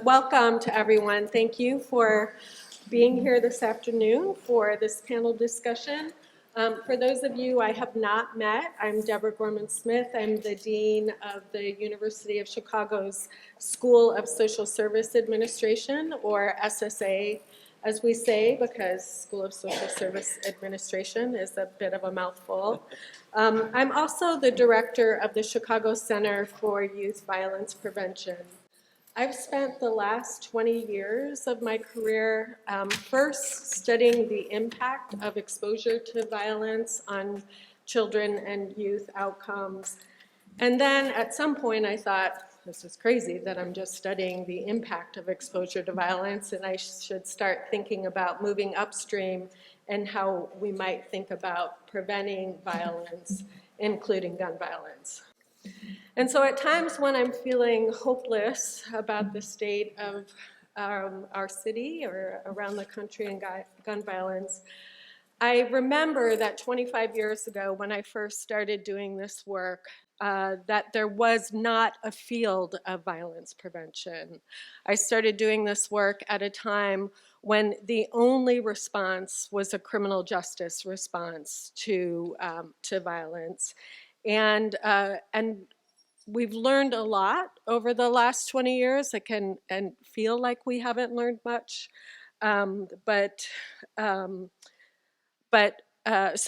Welcome to everyone. Thank you for being here this afternoon for this panel discussion. For those of you I have not met, I'm Deborah Gorman-Smith. I'm the Dean of the University of Chicago's School of Social Service Administration, or SSA, as we say, because School of Social Service Administration is a bit of a mouthful. I'm also the director of the Chicago Center for Youth Violence Prevention. I've spent the last 20 years of my career first studying the impact of exposure to violence on children and youth outcomes. And then at some point I thought, this is crazy that I'm just studying the impact of exposure to violence, and I should start thinking about moving upstream and how we might think about preventing violence, including gun violence. And so at times when I'm feeling hopeless about the state of our city or around the country in gun violence, I remember that 25 years ago when I first started doing this work, that there was not a field of violence prevention. I started doing this work at a time when the only response was a criminal justice response to violence. And we've learned a lot over the last 20 years. It can feel like we haven't learned much, so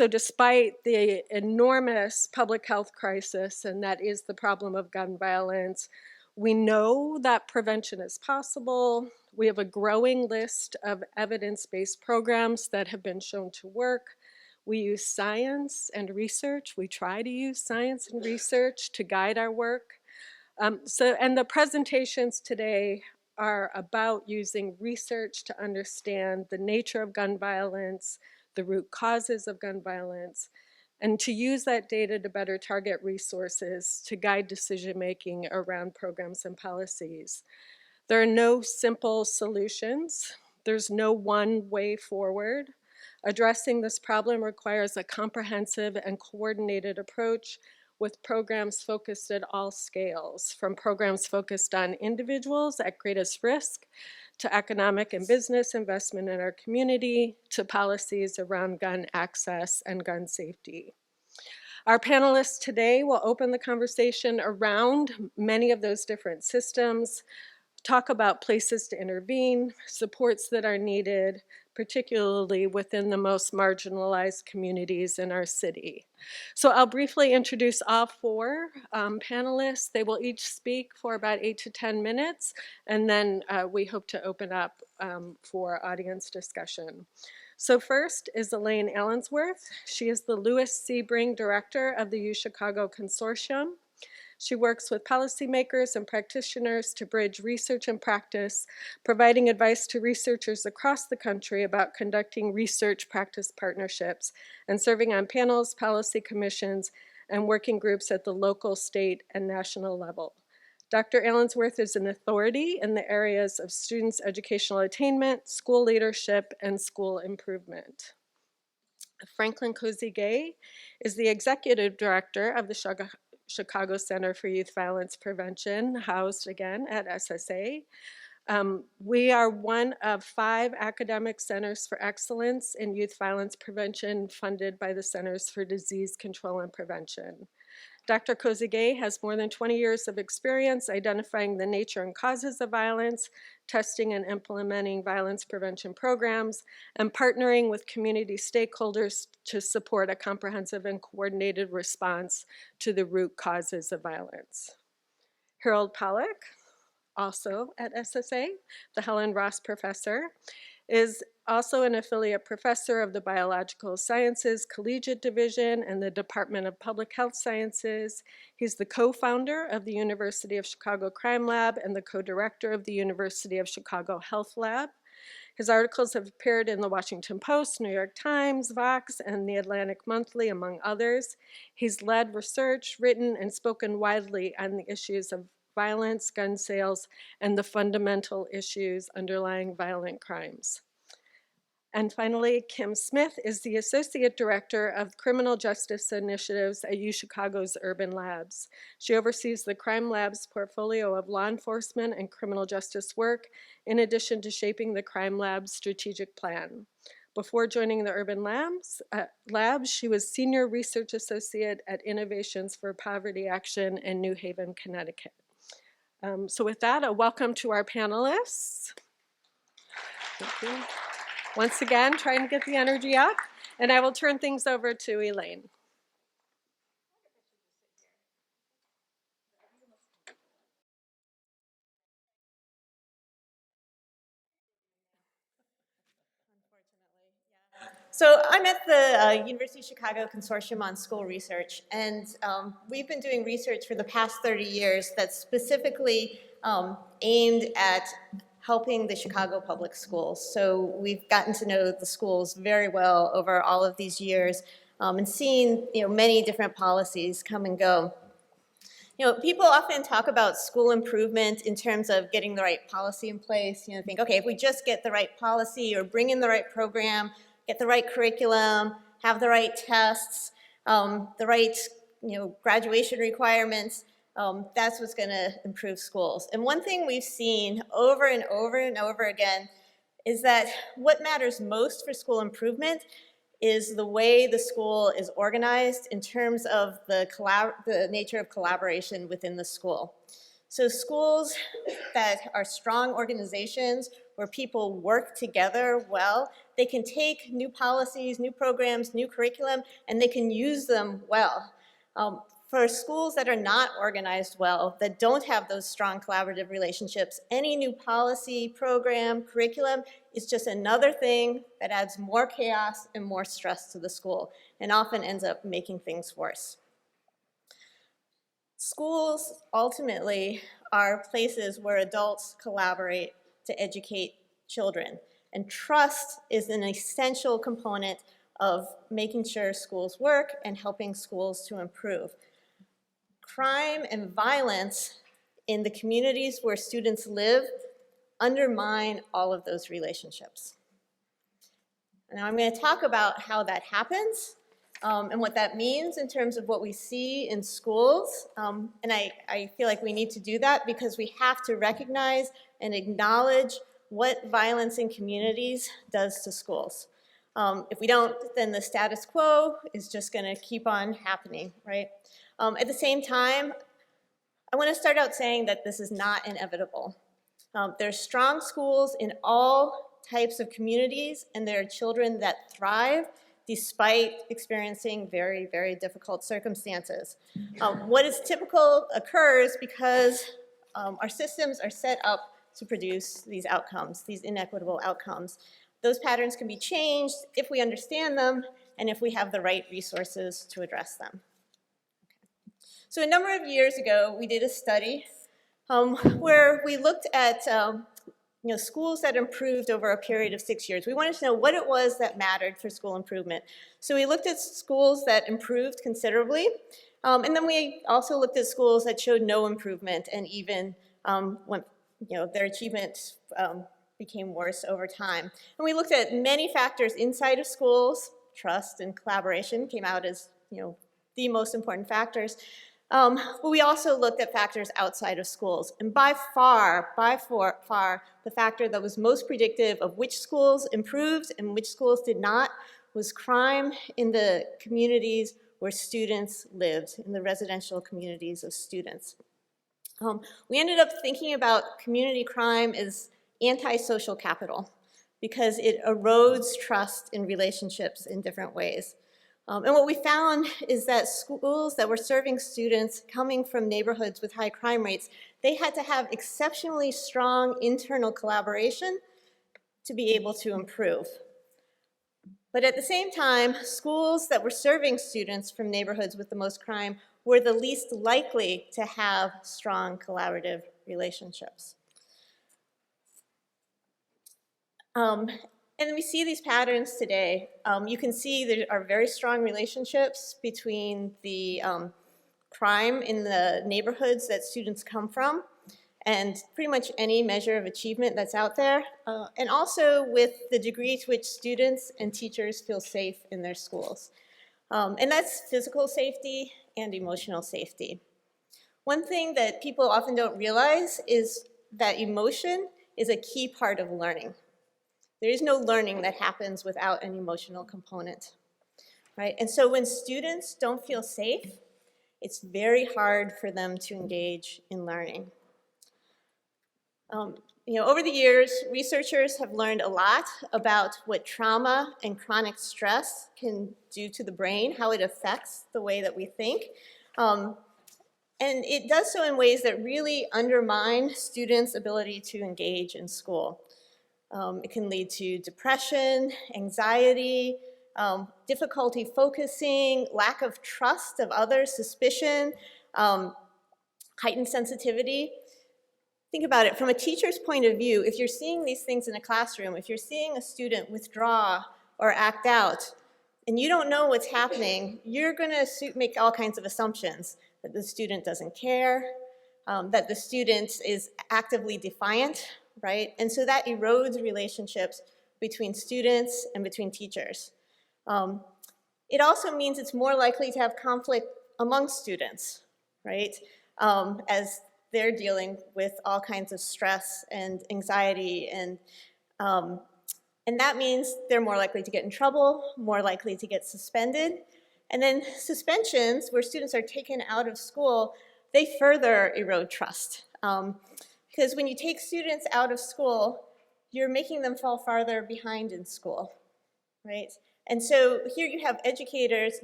despite the enormous public health crisis, and that is the problem of gun violence, we know that prevention is possible. We have a growing list of evidence-based programs that have been shown to work. We use science and research. We try to use science and research to guide our work. And the presentations today are about using research to understand the nature of gun violence, the root causes of gun violence, and to use that data to better target resources to guide decision-making around programs and policies. There are no simple solutions. There's no one way forward. Addressing this problem requires a comprehensive and coordinated approach with programs focused at all scales, from programs focused on individuals at greatest risk, to economic and business investment in our community, to policies around gun access and gun safety. Our panelists today will open the conversation around many of those different systems, talk about places to intervene, supports that are needed, particularly within the most marginalized communities in our city. So I'll briefly introduce all four panelists. They will each speak for about 8 to 10 minutes, and then we hope to open up for audience discussion. So first is Elaine Allensworth. She is the Lewis-Sebring Director of the UChicago Consortium. She works with policymakers and practitioners to bridge research and practice, providing advice to researchers across the country about conducting research practice partnerships and serving on panels, policy commissions, and working groups at the local, state, and national level. Dr. Allensworth is an authority in the areas of students' educational attainment, school leadership, and school improvement. Franklin Cosey-Gay is the executive director of the Chicago Center for Youth Violence Prevention, housed again at SSA. We are one of 5 academic centers for excellence in youth violence prevention funded by the Centers for Disease Control and Prevention. Dr. Cosey-Gay has more than 20 years of experience identifying the nature and causes of violence, testing and implementing violence prevention programs, and partnering with community stakeholders to support a comprehensive and coordinated response to the root causes of violence. Harold Pollack, also at SSA, the Helen Ross Professor, is also an affiliate professor of the Biological Sciences Collegiate Division and the Department of Public Health Sciences. He's the co-founder of the University of Chicago Crime Lab and the co-director of the University of Chicago Health Lab. His articles have appeared in the Washington Post, New York Times, Vox, and the Atlantic Monthly, among others. He's led research, written, and spoken widely on the issues of violence, gun sales, and the fundamental issues underlying violent crimes. And finally, Kim Smith is the Associate Director of Criminal Justice Initiatives at UChicago's Urban Labs. She oversees the Crime Lab's portfolio of law enforcement and criminal justice work, in addition to shaping the Crime Lab's strategic plan. Before joining the Urban Labs, she was Senior Research Associate at Innovations for Poverty Action in New Haven, Connecticut. So with that, a welcome to our panelists. Thank you. Once again, trying to get the energy up, and I will turn things over to Elaine. So I'm at the University of Chicago Consortium on School Research, and we've been doing research for the past 30 years that's specifically aimed at helping the Chicago public schools. So we've gotten to know the schools very well over all of these years and seen many different policies come and go. People often talk about school improvement in terms of getting the right policy in place. Think, okay, if we just get the right policy or bring in the right program, get the right curriculum, have the right tests, the right graduation requirements, that's what's going to improve schools. And one thing we've seen over and over and over again is that what matters most for school improvement is the way the school is organized in terms of the nature of collaboration within the school. So schools that are strong organizations where people work together well, they can take new policies, new programs, new curriculum, and they can use them well. For schools that are not organized well, that don't have those strong collaborative relationships, any new policy, program, curriculum is just another thing that adds more chaos and more stress to the school and often ends up making things worse. Schools ultimately are places where adults collaborate to educate children, and trust is an essential component of making sure schools work and helping schools to improve. Crime and violence in the communities where students live undermine all of those relationships. Now I'm going to talk about how that happens and what that means in terms of what we see in schools. And I feel like we need to do that because we have to recognize and acknowledge what violence in communities does to schools. If we don't, then the status quo is just going to keep on happening, right? At the same time, I want to start out saying that this is not inevitable. There's strong schools in all types of communities, and there are children that thrive despite experiencing very, very difficult circumstances. What is typical occurs because our systems are set up to produce these outcomes, these inequitable outcomes. Those patterns can be changed if we understand them and if we have the right resources to address them. So a number of years ago, we did a study where we looked at schools that improved over a period of 6 years. We wanted to know what it was that mattered for school improvement. So we looked at schools that improved considerably, and then we also looked at schools that showed no improvement and even their achievement became worse over time. And we looked at many factors inside of schools. Trust and collaboration came out as the most important factors. But we also looked at factors outside of schools. And by far, the factor that was most predictive of which schools improved and which schools did not was crime in the communities where students lived, in the residential communities of students. We ended up thinking about community crime as antisocial capital because it erodes trust in relationships in different ways. And what we found is that schools that were serving students coming from neighborhoods with high crime rates, they had to have exceptionally strong internal collaboration to be able to improve. But at the same time, schools that were serving students from neighborhoods with the most crime were the least likely to have strong collaborative relationships. And we see these patterns today. You can see there are very strong relationships between the crime in the neighborhoods that students come from and pretty much any measure of achievement that's out there, and also with the degree to which students and teachers feel safe in their schools. And that's physical safety and emotional safety. One thing that people often don't realize is that emotion is a key part of learning. There is no learning that happens without an emotional component, right? And so when students don't feel safe, it's very hard for them to engage in learning. Over the years, researchers have learned a lot about what trauma and chronic stress can do to the brain, how it affects the way that we think. And it does so in ways that really undermine students' ability to engage in school. It can lead to depression, anxiety, difficulty focusing, lack of trust of others, suspicion, heightened sensitivity. Think about it, from a teacher's point of view, if you're seeing these things in a classroom, if you're seeing a student withdraw or act out, and you don't know what's happening, you're gonna make all kinds of assumptions, that the student doesn't care, that the student is actively defiant, right? And so that erodes relationships between students and between teachers. It also means it's more likely to have conflict among students, right? As they're dealing with all kinds of stress and anxiety, and that means they're more likely to get in trouble, more likely to get suspended. And then suspensions, where students are taken out of school, they further erode trust. Because when you take students out of school, you're making them fall farther behind in school, right? And so here you have educators,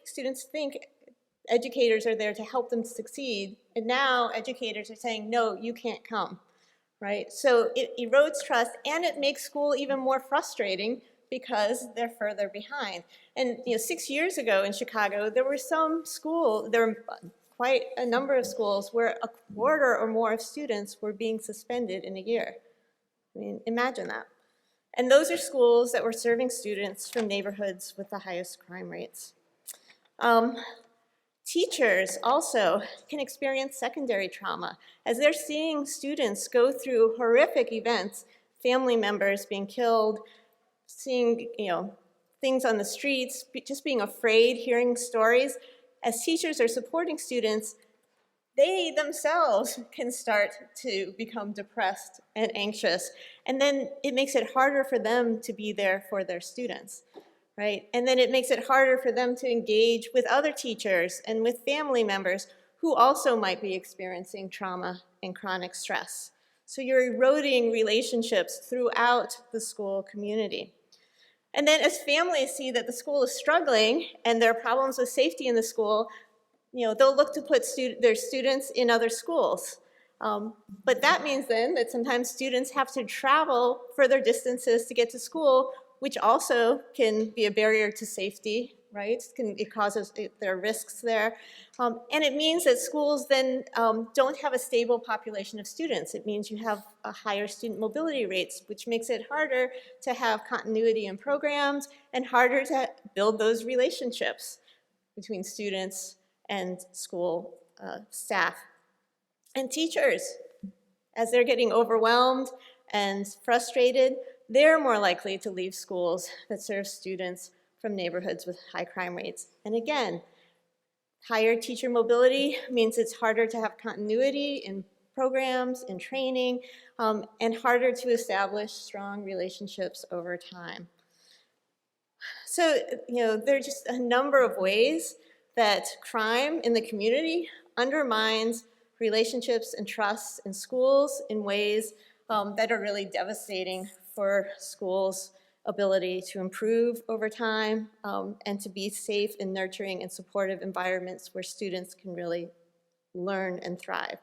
students think educators are there to help them succeed, and now educators are saying, no, you can't come, right? So it erodes trust, and it makes school even more frustrating because they're further behind. And 6 years ago in Chicago, there were quite a number of schools where a quarter or more of students were being suspended in a year. I mean, imagine that. And those are schools that were serving students from neighborhoods with the highest crime rates. Teachers also can experience secondary trauma as they're seeing students go through horrific events, family members being killed, seeing things on the streets, just being afraid, hearing stories. As teachers are supporting students, they themselves can start to become depressed and anxious. And then it makes it harder for them to be there for their students, right? And then it makes it harder for them to engage with other teachers and with family members who also might be experiencing trauma and chronic stress. So you're eroding relationships throughout the school community. And then as families see that the school is struggling and there are problems with safety in the school, they'll look to put their students in other schools. But that means then that sometimes students have to travel further distances to get to school, which also can be a barrier to safety, right? There are risks there. And it means that schools then don't have a stable population of students. It means you have a higher student mobility rates, which makes it harder to have continuity in programs and harder to build those relationships between students and school staff. And teachers, as they're getting overwhelmed and frustrated, they're more likely to leave schools that serve students from neighborhoods with high crime rates. And again, higher teacher mobility means it's harder to have continuity in programs, in training, and harder to establish strong relationships over time. So, there are just a number of ways that crime in the community undermines relationships and trust in schools in ways that are really devastating for schools' ability to improve over time and to be safe and nurturing and supportive environments where students can really learn and thrive.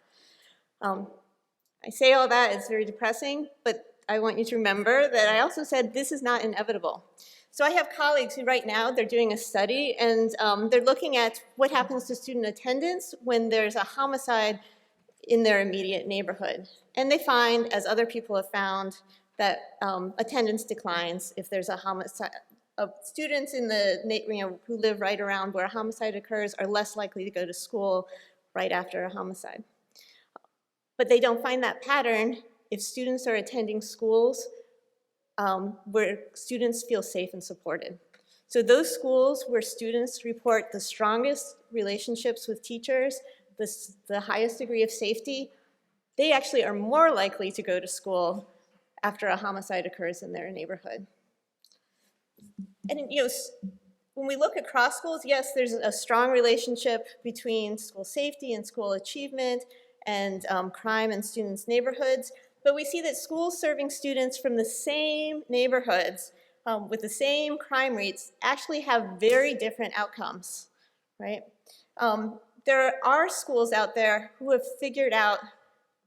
I say all that, it's very depressing, but I want you to remember that I also said this is not inevitable. So I have colleagues who right now, they're doing a study and they're looking at what happens to student attendance when there's a homicide in their immediate neighborhood. And they find, as other people have found, that attendance declines if there's a homicide. Students in who live right around where a homicide occurs are less likely to go to school right after a homicide. But they don't find that pattern if students are attending schools where students feel safe and supported. So those schools where students report the strongest relationships with teachers, the highest degree of safety, they actually are more likely to go to school after a homicide occurs in their neighborhood. And when we look across schools, yes, there's a strong relationship between school safety and school achievement and crime in students' neighborhoods, but we see that schools serving students from the same neighborhoods with the same crime rates actually have very different outcomes, right? There are schools out there who have figured out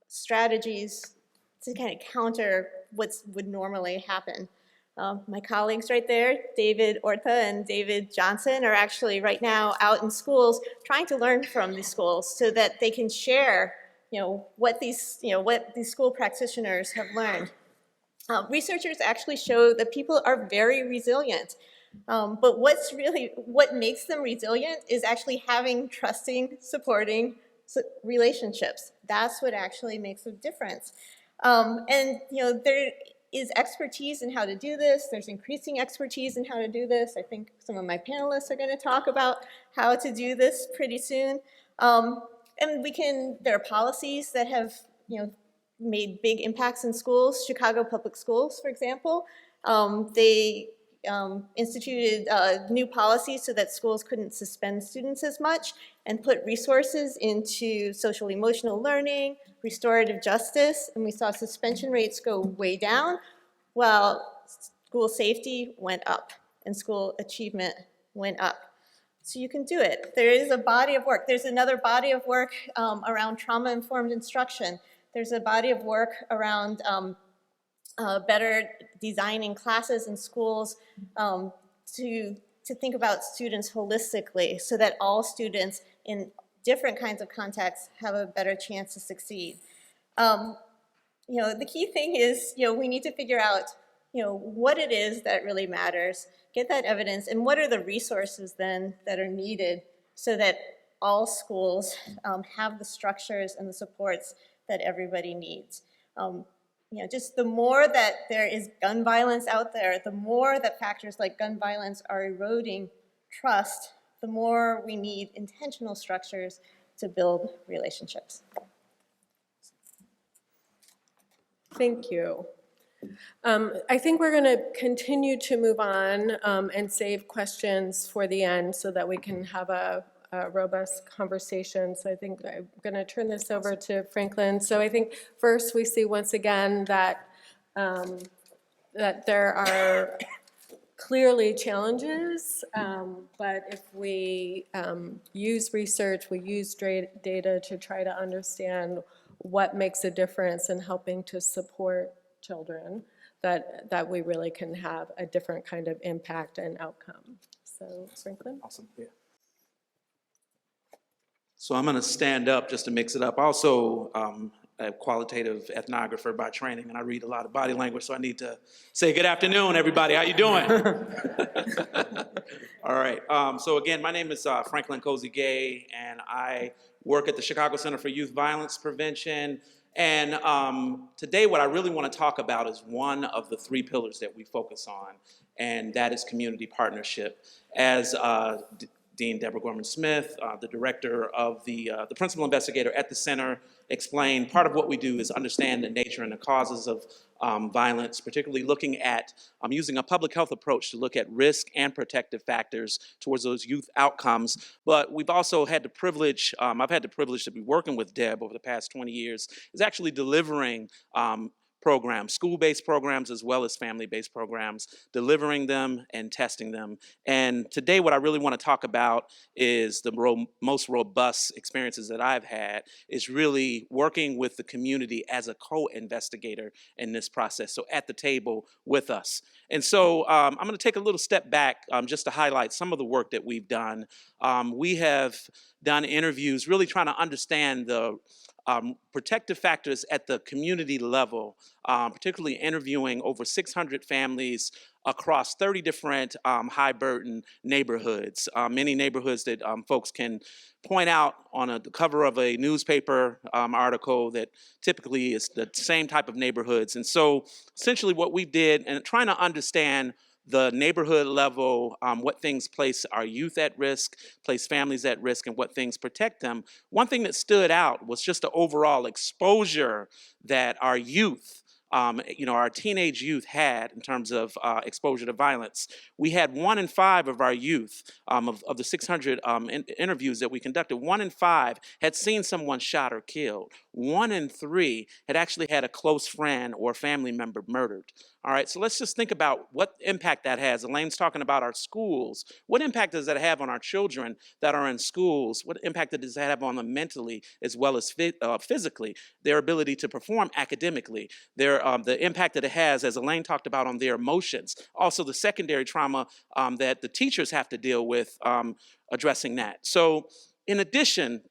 strategies to kind of counter what would normally happen. My colleagues right there, David Orta and David Johnson, are actually right now out in schools trying to learn from these schools so that they can share, what these school practitioners have learned. Researchers actually show that people are very resilient. But what makes them resilient is actually having trusting, supporting relationships. That's what actually makes a difference. And there is expertise in how to do this. There's increasing expertise in how to do this. I think some of my panelists are going to talk about how to do this pretty soon. And there are policies that have made big impacts in schools. Chicago Public Schools, for example, they instituted new policies so that schools couldn't suspend students as much and put resources into social emotional learning, restorative justice, and we saw suspension rates go way down while school safety went up and school achievement went up. So you can do it. There is a body of work. There's another body of work around trauma-informed instruction. There's a body of work around better designing classes in schools to think about students holistically so that all students in different kinds of contexts have a better chance to succeed. The key thing is, we need to figure out, what it is that really matters, get that evidence, and what are the resources then that are needed so that all schools have the structures and the supports that everybody needs. Just the more that there is gun violence out there, the more that factors like gun violence are eroding trust, the more we need intentional structures to build relationships. Thank you. I think we're going to continue to move on and save questions for the end so that we can have a robust conversation. So I think I'm going to turn this over to Franklin. So I think first we see once again that that there are clearly challenges, but if we use research, we use data to try to understand what makes a difference in helping to support children, that we really can have a different kind of impact and outcome. So Franklin? Awesome, yeah. So I'm going to stand up just to mix it up. Also, a qualitative ethnographer by training, and I read a lot of body language, so I need to say good afternoon, everybody. How you doing? All right. So again, my name is Franklin Cosey-Gay, and I work at the Chicago Center for Youth Violence Prevention. And today what I really want to talk about is one of the three pillars that we focus on, and that is community partnership. As Dean Deborah Gorman-Smith, the director of the principal investigator at the center, explained, part of what we do is understand the nature and the causes of violence, particularly looking at using a public health approach to look at risk and protective factors towards those youth outcomes. But we've also had the privilege, I've had the privilege to be working with Deb over the past 20 years, is actually delivering programs, school-based programs as well as family-based programs, delivering them and testing them. And today what I really want to talk about is the most robust experiences that I've had is really working with the community as a co-investigator in this process, so at the table with us. And so I'm going to take a little step back just to highlight some of the work that we've done. We have done interviews really trying to understand the protective factors at the community level, particularly interviewing over 600 families across 30 different high burden neighborhoods, many neighborhoods that folks can point out on the cover of a newspaper article that typically is the same type of neighborhoods. And so essentially what we did, and trying to understand the neighborhood level, what things place our youth at risk, place families at risk, and what things protect them. One thing that stood out was just the overall exposure that our youth, our teenage youth had in terms of exposure to violence. We had 1 in 5 of our youth, of the 600 interviews that we conducted, 1 in 5 had seen someone shot or killed. 1 in 3 had actually had a close friend or family member murdered. All right, so let's just think about what impact that has. Elaine's talking about our schools. What impact does that have on our children that are in schools? What impact does that have on them mentally as well as physically? Their ability to perform academically, the impact that it has, as Elaine talked about, on their emotions. Also the secondary trauma that the teachers have to deal with addressing that. So in addition,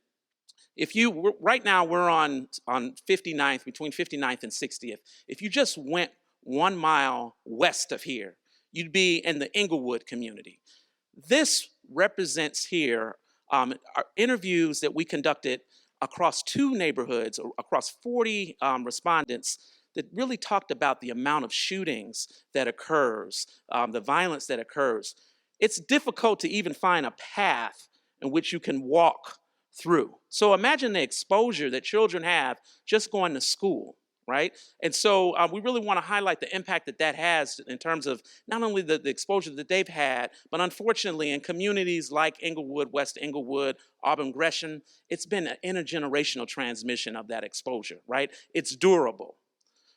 right now we're on 59th, between 59th and 60th. If you just went 1 mile west of here, you'd be in the Englewood community. This represents here our interviews that we conducted across 2 neighborhoods, across 40 respondents that really talked about the amount of shootings that occurs, the violence that occurs. It's difficult to even find a path in which you can walk through. So imagine the exposure that children have just going to school, right? And so we really want to highlight the impact that that has in terms of not only the exposure that they've had, but unfortunately in communities like Englewood, West Englewood, Auburn Gresham, it's been an intergenerational transmission of that exposure, right? It's durable.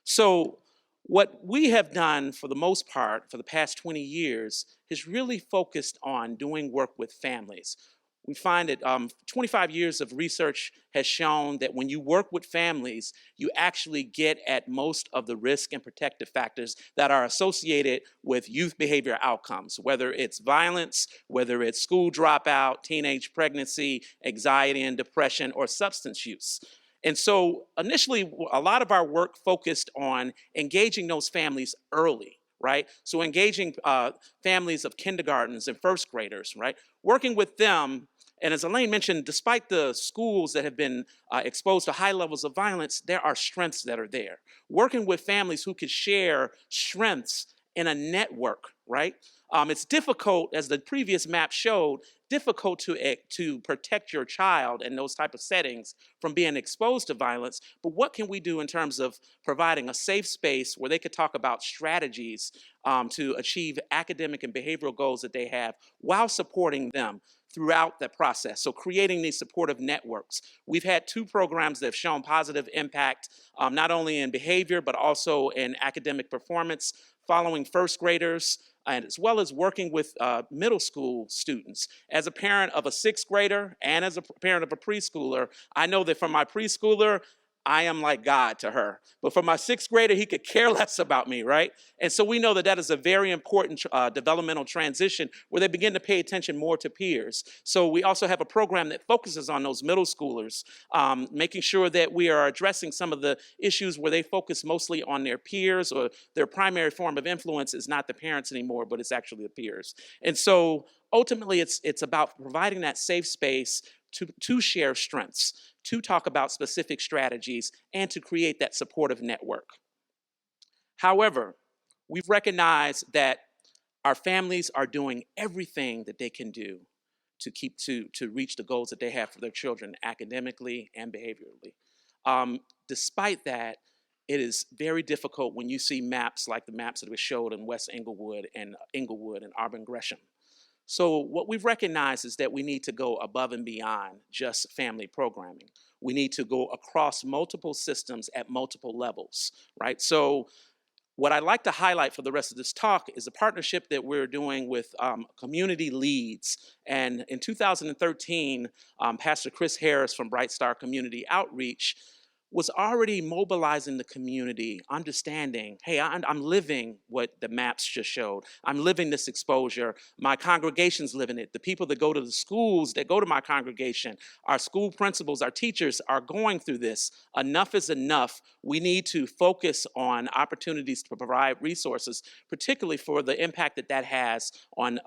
So what we have done for the most part for the past 20 years is really focused on doing work with families. We find that 25 years of research has shown that when you work with families, you actually get at most of the risk and protective factors that are associated with youth behavior outcomes, whether it's violence, whether it's school dropout, teenage pregnancy, anxiety and depression, or substance use. And so initially, a lot of our work focused on engaging those families early, right? So engaging families of kindergartens and first graders, right? Working with them, and as Elaine mentioned, despite the schools that have been exposed to high levels of violence, there are strengths that are there. Working with families who could share strengths in a network, right? It's difficult, as the previous map showed, difficult to protect your child in those type of settings from being exposed to violence. But what can we do in terms of providing a safe space where they could talk about strategies to achieve academic and behavioral goals that they have while supporting them throughout the process? So creating these supportive networks. We've had 2 programs that have shown positive impact, not only in behavior, but also in academic performance, following first graders, and as well as working with middle school students. As a parent of a 6th grader and as a parent of a preschooler, I know that for my preschooler, I am like God to her. But for my 6th grader, he could care less about me, right? And so we know that that is a very important developmental transition where they begin to pay attention more to peers. So we also have a program that focuses on those middle schoolers, making sure that we are addressing some of the issues where they focus mostly on their peers, or their primary form of influence is not the parents anymore, but it's actually the peers. And so ultimately, it's about providing that safe space to share strengths, to talk about specific strategies, and to create that supportive network. However, we've recognized that our families are doing everything that they can do to reach the goals that they have for their children academically and behaviorally. Despite that, it is very difficult when you see maps like the maps that we showed in West Englewood and Auburn Gresham. So what we've recognized is that we need to go above and beyond just family programming. We need to go across multiple systems at multiple levels, right? So what I'd like to highlight for the rest of this talk is a partnership that we're doing with Community Leads. And in 2013, Pastor Chris Harris from Bright Star Community Outreach was already mobilizing the community, understanding, hey, I'm living what the maps just showed. I'm living this exposure. My congregation's living it. The people that go to the schools, that go to my congregation, our school principals, our teachers are going through this. Enough is enough. We need to focus on opportunities to provide resources, particularly for the impact that that has on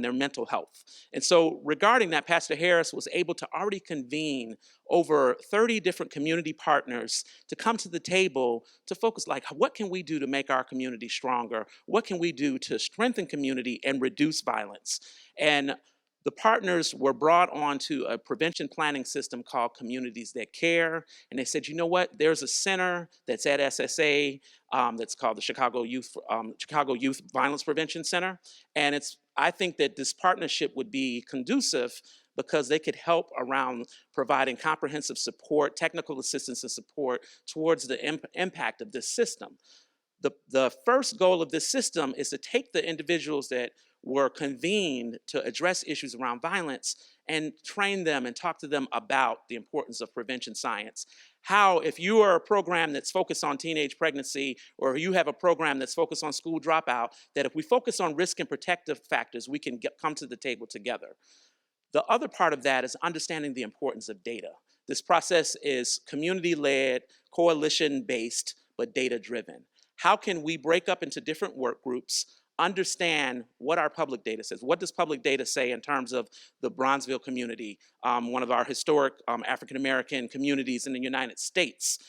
their mental health. And so regarding that, Pastor Harris was able to already convene over 30 different community partners to come to the table to focus, like, what can we do to make our community stronger? What can we do to strengthen community and reduce violence? And the partners were brought onto a prevention planning system called Communities That Care. And they said, you know what, there's a center that's at SSA that's called the Chicago Youth Violence Prevention Center. And I think that this partnership would be conducive because they could help around providing comprehensive support, technical assistance and support towards the impact of this system. The first goal of this system is to take the individuals that were convened to address issues around violence and train them and talk to them about the importance of prevention science. How, if you are a program that's focused on teenage pregnancy, or you have a program that's focused on school dropout, that if we focus on risk and protective factors, we can come to the table together. The other part of that is understanding the importance of data. This process is community-led, coalition-based, but data-driven. How can we break up into different work groups, understand what our public data says? What does public data say in terms of the Bronzeville community, one of our historic African-American communities in the United States?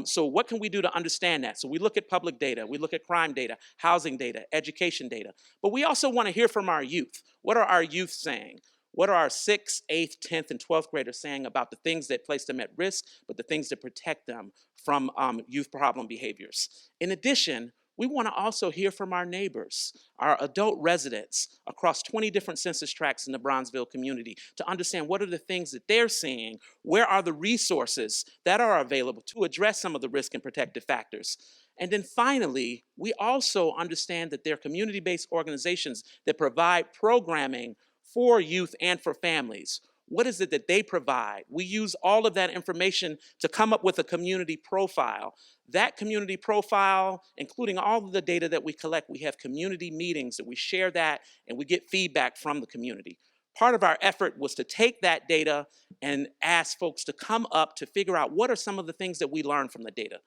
So what can we do to understand that? So we look at public data, we look at crime data, housing data, education data, but we also want to hear from our youth. What are our youth saying? What are our 6th, 8th, 10th, and 12th graders saying about the things that place them at risk, but the things that protect them from youth problem behaviors? In addition, we want to also hear from our neighbors, our adult residents across 20 different census tracts in the Bronzeville community to understand what are the things that they're seeing, where are the resources that are available to address some of the risk and protective factors. And then finally, we also understand that there are community-based organizations that provide programming for youth and for families. What is it that they provide? We use all of that information to come up with a community profile. That community profile, including all of the data that we collect, we have community meetings that we share that and we get feedback from the community. Part of our effort was to take that data and ask folks to come up to figure out what are some of the things that we learned from the data.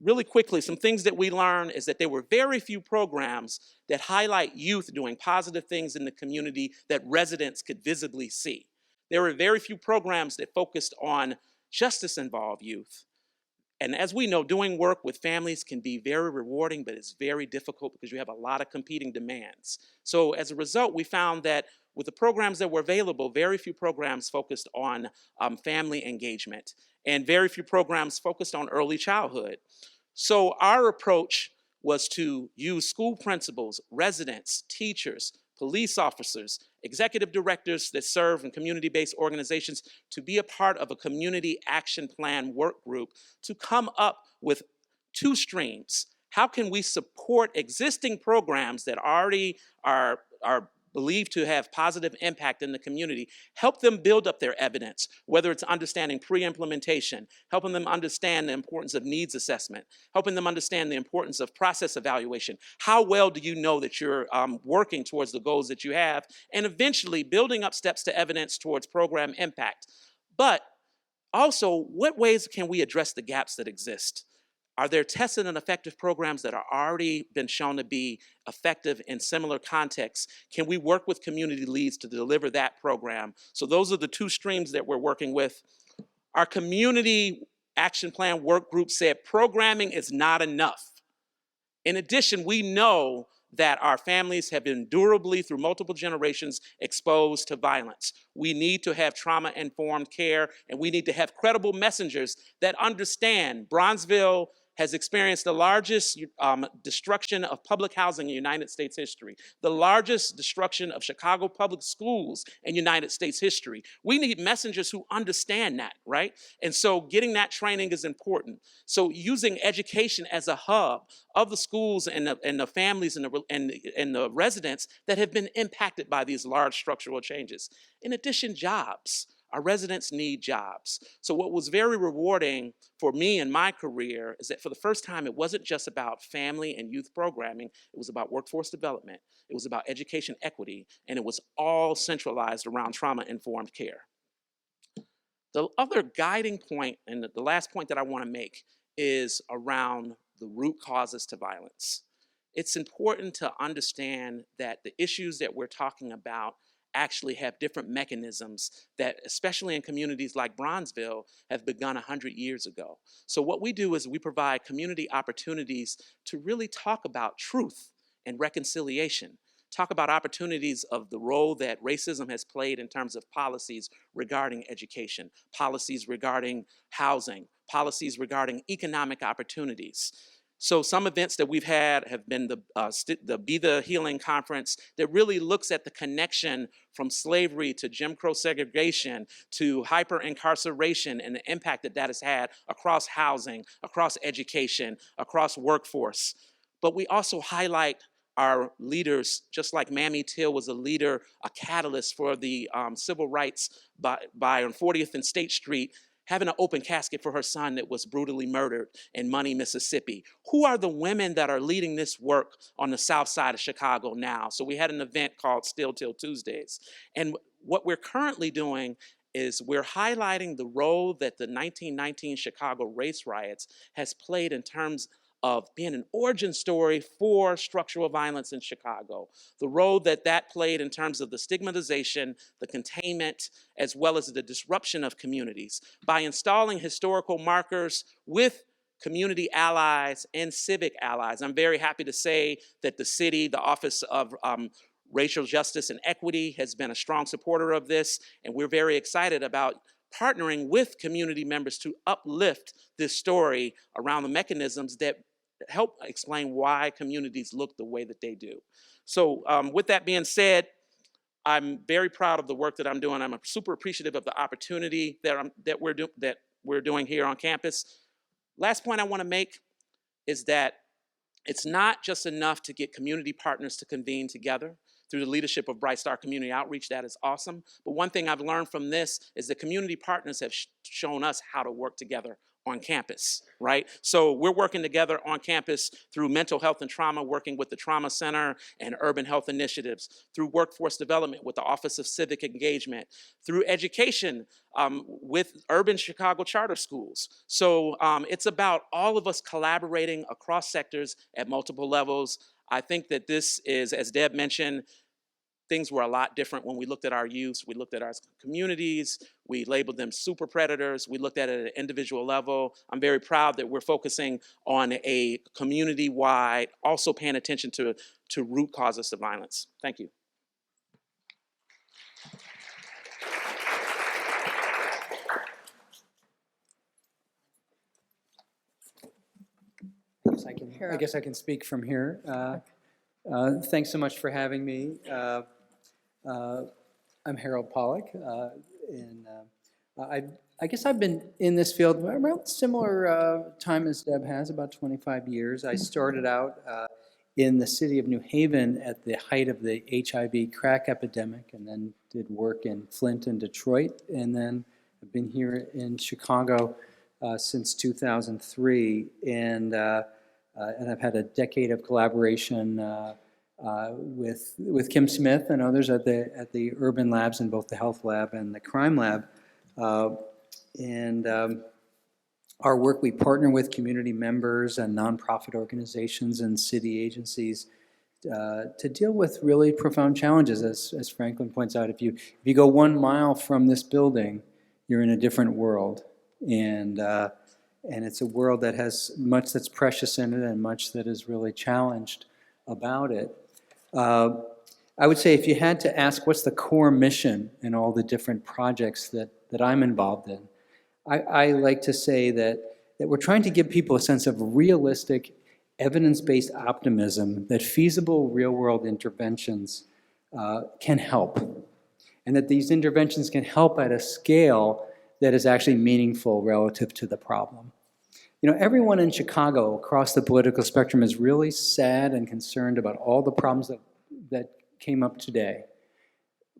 Really quickly, some things that we learned is that there were very few programs that highlight youth doing positive things in the community that residents could visibly see. There were very few programs that focused on justice-involved youth. And as we know, doing work with families can be very rewarding, but it's very difficult because you have a lot of competing demands. So as a result, we found that with the programs that were available, very few programs focused on family engagement, and very few programs focused on early childhood. So our approach was to use school principals, residents, teachers, police officers, executive directors that serve in community-based organizations to be a part of a community action plan work group to come up with 2 streams. How can we support existing programs that already are believed to have positive impact in the community, help them build up their evidence, whether it's understanding pre-implementation, helping them understand the importance of needs assessment, helping them understand the importance of process evaluation. How well do you know that you're working towards the goals that you have, and eventually building up steps to evidence towards program impact. But also, what ways can we address the gaps that exist? Are there tested and effective programs that are already been shown to be effective in similar contexts? Can we work with community leads to deliver that program? So those are the 2 streams that we're working with. Our community action plan work group said programming is not enough. In addition, we know that our families have been durably, through multiple generations, exposed to violence. We need to have trauma-informed care, and we need to have credible messengers that understand Bronzeville has experienced the largest destruction of public housing in United States history, the largest destruction of Chicago public schools in United States history. We need messengers who understand that, right? And so getting that training is important. So using education as a hub of the schools and the families and the residents that have been impacted by these large structural changes. In addition, jobs. Our residents need jobs. So what was very rewarding for me in my career is that for the first time, it wasn't just about family and youth programming. It was about workforce development. It was about education equity, and it was all centralized around trauma-informed care. The other guiding point, and the last point that I want to make, is around the root causes to violence. It's important to understand that the issues that we're talking about actually have different mechanisms that, especially in communities like Bronzeville, have begun 100 years ago. So what we do is we provide community opportunities to really talk about truth and reconciliation, talk about opportunities of the role that racism has played in terms of policies regarding education, policies regarding housing, policies regarding economic opportunities. So some events that we've had have been the Be the Healing Conference that really looks at the connection from slavery to Jim Crow segregation to hyper-incarceration and the impact that that has had across housing, across education, across workforce. But we also highlight our leaders, just like Mamie Till was a leader, a catalyst for the civil rights by on 40th and State Street, having an open casket for her son that was brutally murdered in Money, Mississippi. Who are the women that are leading this work on the south side of Chicago now? So we had an event called Still Till Tuesdays. And what we're currently doing is we're highlighting the role that the 1919 Chicago race riots has played in terms of being an origin story for structural violence in Chicago. The role that that played in terms of the stigmatization, the containment, as well as the disruption of communities. By installing historical markers with community allies and civic allies. I'm very happy to say that the city, the Office of Racial Justice and Equity has been a strong supporter of this, and we're very excited about partnering with community members to uplift this story around the mechanisms that help explain why communities look the way that they do. So with that being said, I'm very proud of the work that I'm doing. I'm super appreciative of the opportunity that we're doing here on campus. Last point I want to make is that it's not just enough to get community partners to convene together through the leadership of Bright Star Community Outreach. That is awesome. But one thing I've learned from this is that community partners have shown us how to work together on campus, right? So we're working together on campus through mental health and trauma, working with the Trauma Center and urban health initiatives, through workforce development with the Office of Civic Engagement, through education with urban Chicago charter schools. So it's about all of us collaborating across sectors at multiple levels. I think that this is, as Deb mentioned, things were a lot different when we looked at our youth. We looked at our communities. We labeled them super predators. We looked at it at an individual level. I'm very proud that we're focusing on a community-wide, also paying attention to root causes of violence. Thank you. I guess I can speak from here. Thanks so much for having me. I'm Harold Pollack, and I guess I've been in this field around similar time as Deb has, about 25 years. I started out in the city of New Haven at the height of the HIV crack epidemic, and then did work in Flint and Detroit, and then I've been here in Chicago since 2003, and I've had a decade of collaboration with Kim Smith and others at the urban labs in both the health lab and the crime lab. Our work, we partner with community members and nonprofit organizations and city agencies to deal with really profound challenges. As Franklin points out, if you go 1 mile from this building, you're in a different world. And it's a world that has much that's precious in it and much that is really challenged about it. I would say if you had to ask what's the core mission in all the different projects that I'm involved in, I like to say that we're trying to give people a sense of realistic, evidence-based optimism that feasible real-world interventions can help, and that these interventions can help at a scale that is actually meaningful relative to the problem. You know, everyone in Chicago across the political spectrum is really sad and concerned about all the problems that came up today.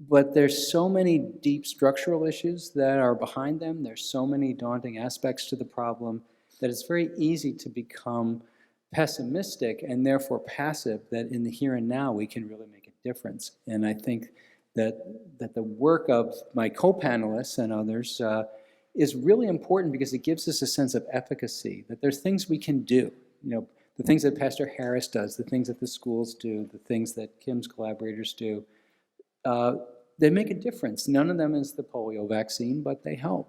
But there's so many deep structural issues that are behind them. There's so many daunting aspects to the problem that it's very easy to become pessimistic and therefore passive, that in the here and now we can really make a difference. And I think that the work of my co-panelists and others is really important because it gives us a sense of efficacy, that there's things we can do. The things that Pastor Harris does, the things that the schools do, the things that Kim's collaborators do, they make a difference. None of them is the polio vaccine, but they help.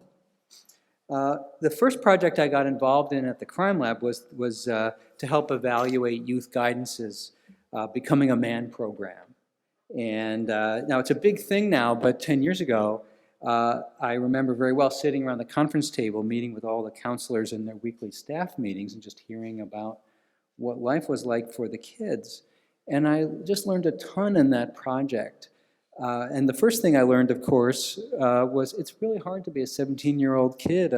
The first project I got involved in at the Crime Lab was to help evaluate youth guidance's Becoming a Man program. And now it's a big thing now, but 10 years ago, I remember very well sitting around the conference table, meeting with all the counselors in their weekly staff meetings and just hearing about what life was like for the kids. And I just learned a ton in that project. And the first thing I learned, of course, was it's really hard to be a 17-year-old kid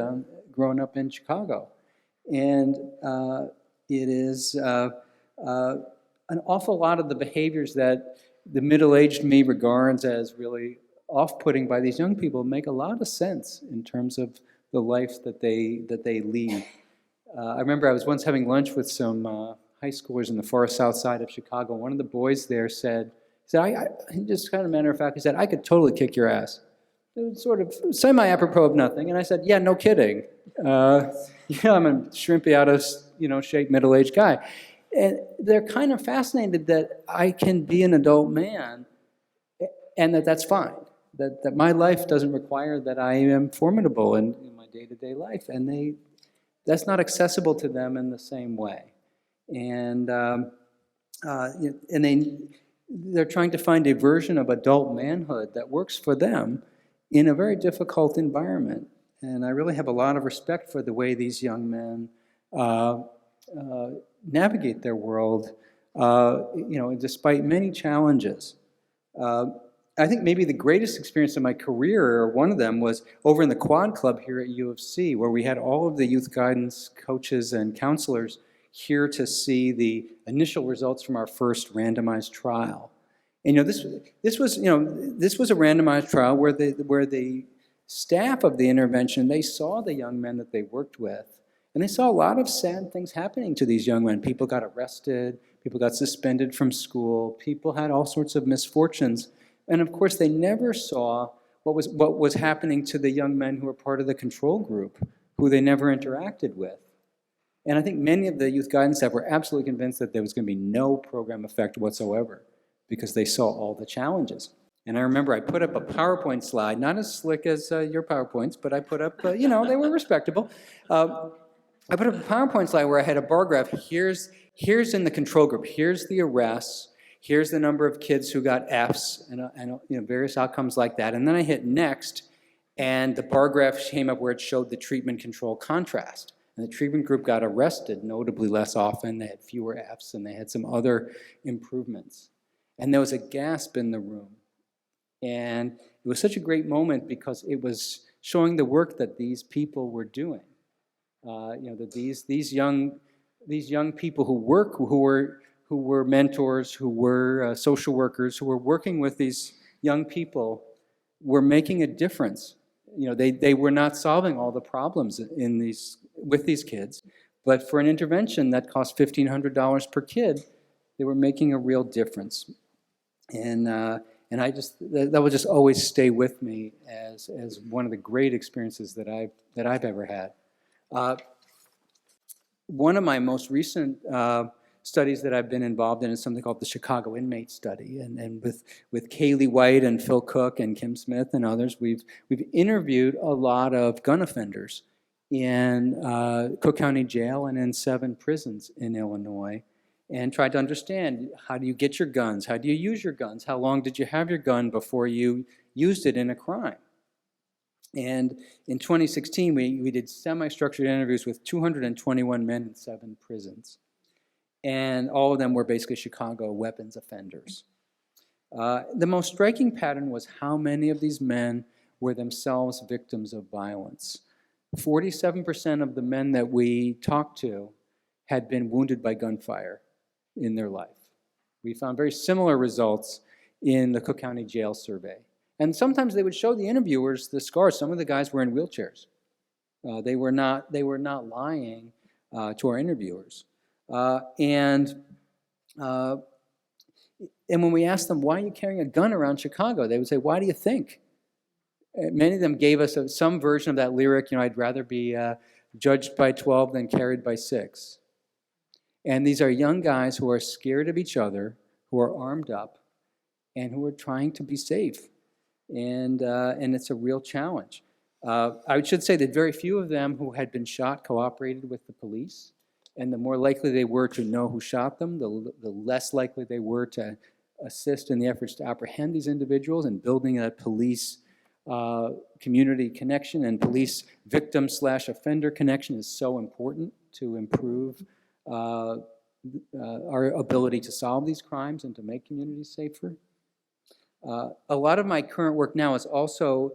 growing up in Chicago. And it is an awful lot of the behaviors that the middle-aged me regards as really off-putting by these young people make a lot of sense in terms of the life that they lead. I remember I was once having lunch with some high schoolers in the far south side of Chicago. One of the boys there said, just kind of matter of fact, he said, "I could totally kick your ass." It was sort of semi-apropos of nothing. And I said, "Yeah, no kidding. I'm a shrimpy, out of shape, middle-aged guy." And they're kind of fascinated that I can be an adult man and that's fine. That my life doesn't require that I am formidable in my day-to-day life. And that's not accessible to them in the same way. And they're trying to find a version of adult manhood that works for them in a very difficult environment. And I really have a lot of respect for the way these young men navigate their world, despite many challenges. I think maybe the greatest experience of my career, or one of them, was over in the Quad Club here at U of C, where we had all of the youth guidance coaches and counselors here to see the initial results from our first randomized trial. And this was a randomized trial where the staff of the intervention, they saw the young men that they worked with, and they saw a lot of sad things happening to these young men. People got arrested, people got suspended from school, people had all sorts of misfortunes. And of course, they never saw what was happening to the young men who were part of the control group, who they never interacted with. And I think many of the youth guidance staff were absolutely convinced that there was going to be no program effect whatsoever because they saw all the challenges. And I remember I put up a PowerPoint slide, not as slick as your PowerPoints, but I put up, they were respectable. I put up a PowerPoint slide where I had a bar graph. Here's in the control group, here's the arrests, here's the number of kids who got Fs, and various outcomes like that. And then I hit next, and the bar graph came up where it showed the treatment control contrast. And the treatment group got arrested notably less often. They had fewer Fs, and they had some other improvements. And there was a gasp in the room. And it was such a great moment because it was showing the work that these people were doing. That these young people who were mentors, who were social workers, who were working with these young people, were making a difference. They were not solving all the problems with these kids, but for an intervention that cost $1,500 per kid, they were making a real difference. And that will just always stay with me as one of the great experiences that I've ever had. One of my most recent studies that I've been involved in is something called the Chicago Inmate Study, and with Kaylee White and Phil Cook and Kim Smith and others, we've interviewed a lot of gun offenders in Cook County Jail and in 7 prisons in Illinois, and tried to understand, how do you get your guns? How do you use your guns? How long did you have your gun before you used it in a crime? And in 2016, we did semi-structured interviews with 221 men in 7 prisons. And all of them were basically Chicago weapons offenders. The most striking pattern was how many of these men were themselves victims of violence. 47% of the men that we talked to had been wounded by gunfire in their life. We found very similar results in the Cook County Jail survey. And sometimes they would show the interviewers the scars. Some of the guys were in wheelchairs. They were not lying to our interviewers. And when we asked them, why are you carrying a gun around Chicago? They would say, why do you think? Many of them gave us some version of that lyric, I'd rather be judged by 12 than carried by 6. And these are young guys who are scared of each other, who are armed up, and who are trying to be safe. And it's a real challenge. I should say that very few of them who had been shot cooperated with the police. And the more likely they were to know who shot them, the less likely they were to assist in the efforts to apprehend these individuals, and building a police community connection and police victim/offender connection is so important to improve our ability to solve these crimes and to make communities safer. A lot of my current work now is also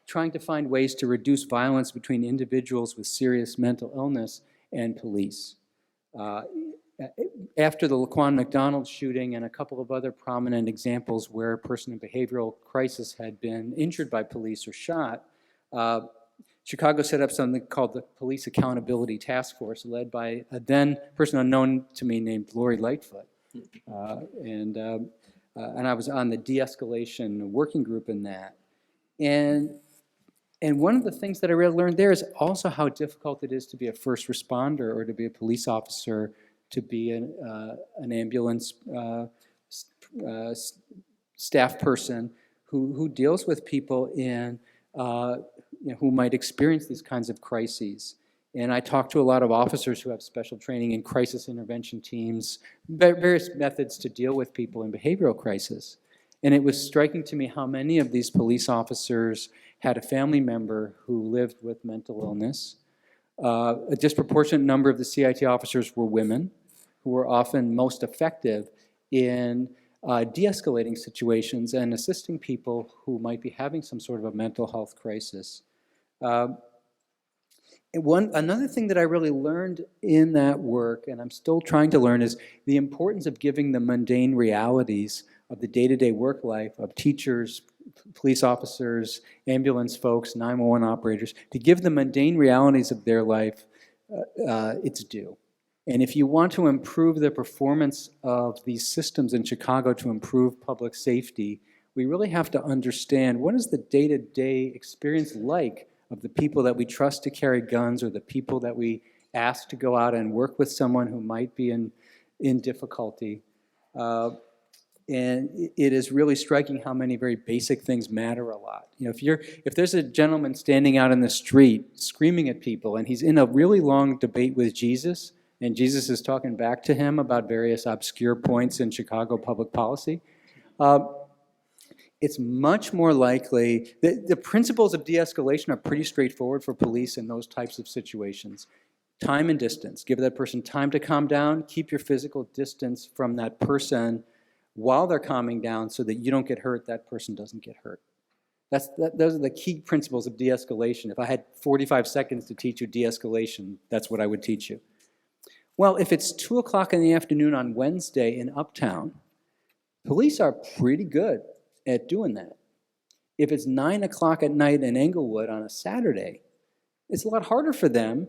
trying to find ways to reduce violence between individuals with serious mental illness and police. After the Laquan McDonald shooting and a couple of other prominent examples where a person in behavioral crisis had been injured by police or shot, Chicago set up something called the Police Accountability Task Force, led by a then person unknown to me named Lori Lightfoot. And I was on the de-escalation working group in that. And one of the things that I really learned there is also how difficult it is to be a first responder or to be a police officer, to be an ambulance staff person who deals with people who might experience these kinds of crises. And I talk to a lot of officers who have special training in crisis intervention teams, various methods to deal with people in behavioral crisis. And it was striking to me how many of these police officers had a family member who lived with mental illness. A disproportionate number of the CIT officers were women, who were often most effective in de-escalating situations and assisting people who might be having some sort of a mental health crisis. Another thing that I really learned in that work, and I'm still trying to learn, is the importance of giving the mundane realities of the day-to-day work life of teachers, police officers, ambulance folks, 911 operators, to give the mundane realities of their life its due. And if you want to improve the performance of these systems in Chicago to improve public safety, we really have to understand what is the day-to-day experience like of the people that we trust to carry guns, or the people that we ask to go out and work with someone who might be in difficulty. And it is really striking how many very basic things matter a lot. If there's a gentleman standing out in the street screaming at people, and he's in a really long debate with Jesus, and Jesus is talking back to him about various obscure points in Chicago public policy, it's much more likely that the principles of de-escalation are pretty straightforward for police in those types of situations. Time and distance. Give that person time to calm down. Keep your physical distance from that person while they're calming down so that you don't get hurt, that person doesn't get hurt. Those are the key principles of de-escalation. If I had 45 seconds to teach you de-escalation, that's what I would teach you. Well, if it's 2 o'clock in the afternoon on Wednesday in Uptown, police are pretty good at doing that. If it's 9 o'clock at night in Englewood on a Saturday, it's a lot harder for them.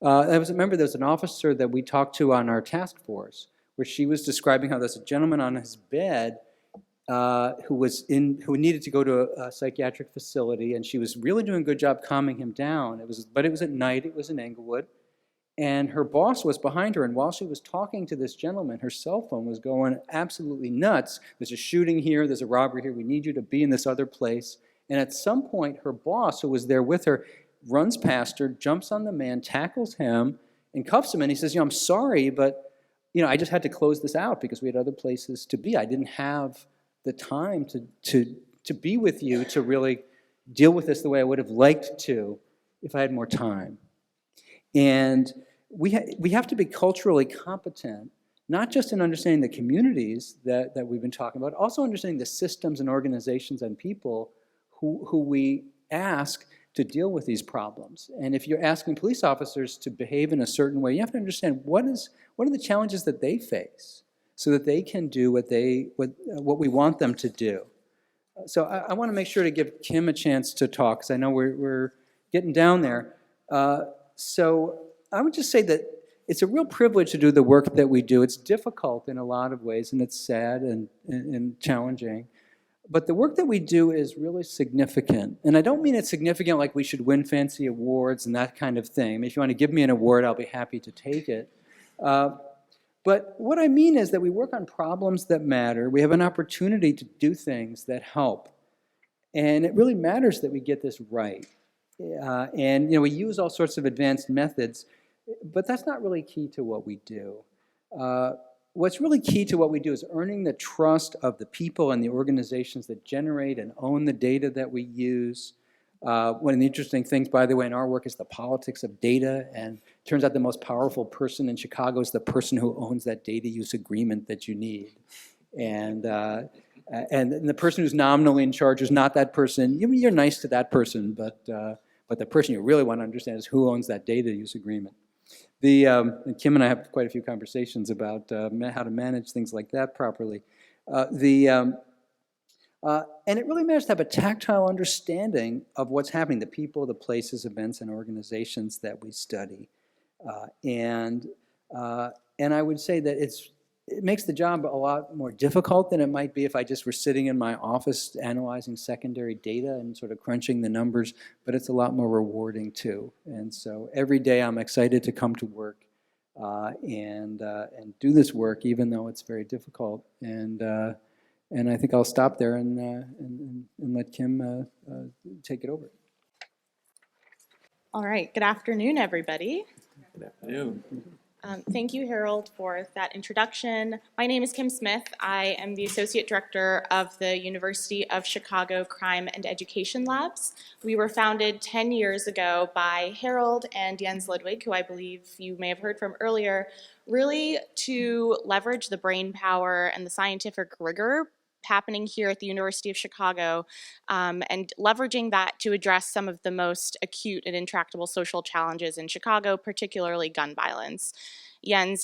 I remember there was an officer that we talked to on our task force where she was describing how there's a gentleman on his bed who needed to go to a psychiatric facility, and she was really doing a good job calming him down. But it was at night, it was in Englewood, and her boss was behind her, and while she was talking to this gentleman, her cell phone was going absolutely nuts. There's a shooting here, there's a robbery here, we need you to be in this other place. And at some point, her boss, who was there with her, runs past her, jumps on the man, tackles him, and cuffs him, and he says, I'm sorry, but I just had to close this out because we had other places to be. I didn't have the time to be with you to really deal with this the way I would have liked to if I had more time. And we have to be culturally competent, not just in understanding the communities that we've been talking about, also understanding the systems and organizations and people who we ask to deal with these problems. And if you're asking police officers to behave in a certain way, you have to understand what are the challenges that they face so that they can do what we want them to do. So I want to make sure to give Kim a chance to talk, because I know we're getting down there. So I would just say that it's a real privilege to do the work that we do. It's difficult in a lot of ways, and it's sad and challenging. But the work that we do is really significant. And I don't mean it's significant like we should win fancy awards and that kind of thing. I mean, if you want to give me an award, I'll be happy to take it. But what I mean is that we work on problems that matter. We have an opportunity to do things that help. And it really matters that we get this right. And we use all sorts of advanced methods, but that's not really key to what we do. What's really key to what we do is earning the trust of the people and the organizations that generate and own the data that we use. One of the interesting things, by the way, in our work is the politics of data, and it turns out the most powerful person in Chicago is the person who owns that data use agreement that you need. And the person who's nominally in charge is not that person. You're nice to that person, but the person you really want to understand is who owns that data use agreement. And Kim and I have quite a few conversations about how to manage things like that properly. And it really matters to have a tactile understanding of what's happening, the people, the places, events, and organizations that we study. And I would say that it makes the job a lot more difficult than it might be if I just were sitting in my office analyzing secondary data and sort of crunching the numbers, but it's a lot more rewarding too. And so every day I'm excited to come to work and do this work, even though it's very difficult. And I think I'll stop there and let Kim take it over. All right, good afternoon, everybody. Good afternoon. Thank you, Harold, for that introduction. My name is Kim Smith. I am the Associate Director of the University of Chicago Crime and Education Labs. We were founded 10 years ago by Harold and Jens Ludwig, who I believe you may have heard from earlier, really to leverage the brain power and the scientific rigor happening here at the University of Chicago, and leveraging that to address some of the most acute and intractable social challenges in Chicago, particularly gun violence. Jens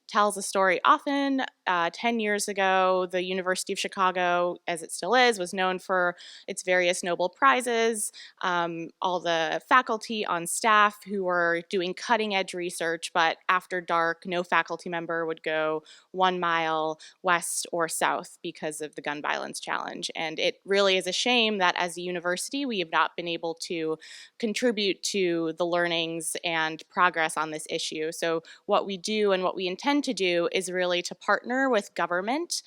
tells a story often. 10 years ago, the University of Chicago, as it still is, was known for its various Nobel Prizes, all the faculty on staff who were doing cutting-edge research, but after dark, no faculty member would go 1 mile west or south because of the gun violence challenge. And it really is a shame that as a university, we have not been able to contribute to the learnings and progress on this issue. So what we do and what we intend to do is really to partner with government,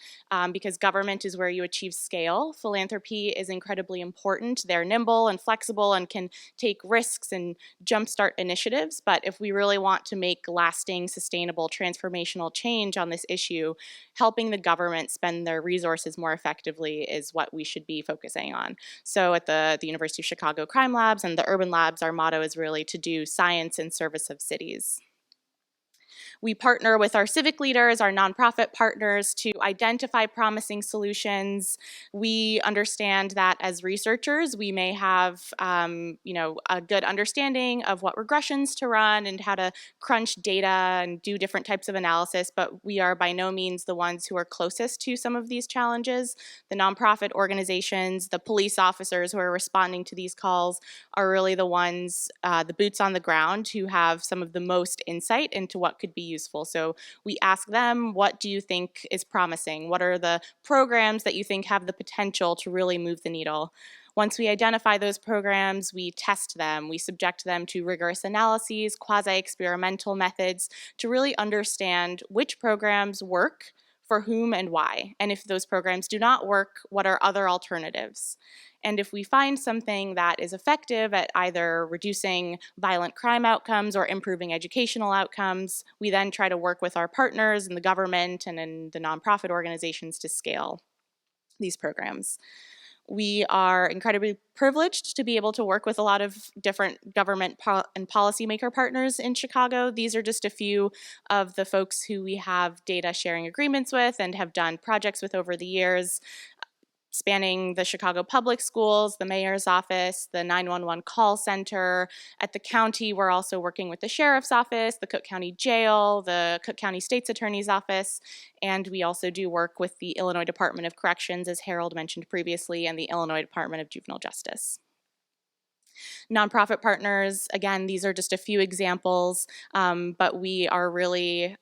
because government is where you achieve scale. Philanthropy is incredibly important. They're nimble and flexible and can take risks and jumpstart initiatives. But if we really want to make lasting, sustainable, transformational change on this issue, helping the government spend their resources more effectively is what we should be focusing on. So at the University of Chicago Crime Labs and the Urban Labs, our motto is really to do science in service of cities. We partner with our civic leaders, our nonprofit partners, to identify promising solutions. We understand that as researchers, we may have a good understanding of what regressions to run and how to crunch data and do different types of analysis, but we are by no means the ones who are closest to some of these challenges. The nonprofit organizations, the police officers who are responding to these calls are really the ones, the boots on the ground, who have some of the most insight into what could be useful. So we ask them, what do you think is promising? What are the programs that you think have the potential to really move the needle? Once we identify those programs, we test them. We subject them to rigorous analyses, quasi-experimental methods to really understand which programs work, for whom and why. And if those programs do not work, what are other alternatives? And if we find something that is effective at either reducing violent crime outcomes or improving educational outcomes, we then try to work with our partners in the government and in the nonprofit organizations to scale these programs. We are incredibly privileged to be able to work with a lot of different government and policymaker partners in Chicago. These are just a few of the folks who we have data sharing agreements with and have done projects with over the years. spanning the Chicago Public Schools, the mayor's office, the 911 call center. At the county, we're also working with the sheriff's office, the Cook County Jail, the Cook County State's Attorney's Office, and we also do work with the Illinois Department of Corrections, as Harold mentioned previously, and the Illinois Department of Juvenile Justice. Nonprofit partners, again, these are just a few examples, but we are really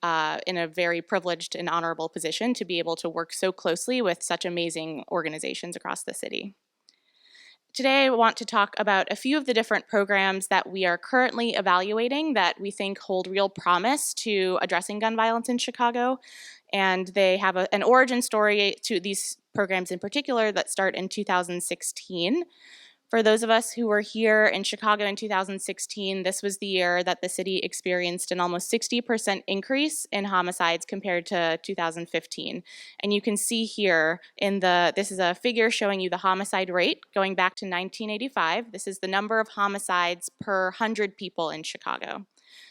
in a very privileged and honorable position to be able to work so closely with such amazing organizations across the city. Today, I want to talk about a few of the different programs that we are currently evaluating that we think hold real promise to addressing gun violence in Chicago. And they have an origin story to these programs in particular that start in 2016. For those of us who were here in Chicago in 2016, this was the year that the city experienced an almost 60% increase in homicides compared to 2015. And you can see here this is a figure showing you the homicide rate going back to 1985. This is the number of homicides per 100 people in Chicago.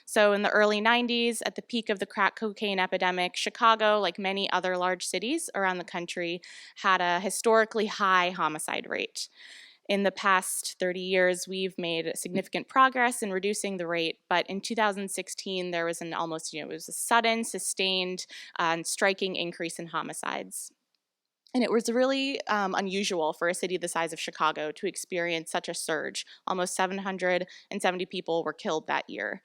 So in the early 90s, at the peak of the crack cocaine epidemic, Chicago, like many other large cities around the country, had a historically high homicide rate. In the past 30 years, we've made significant progress in reducing the rate, but in 2016, there was an almost, it was a sudden, sustained, and striking increase in homicides. And it was really unusual for a city the size of Chicago to experience such a surge. Almost 770 people were killed that year.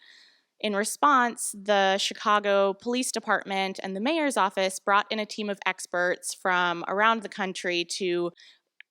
In response, the Chicago Police Department and the mayor's office brought in a team of experts from around the country to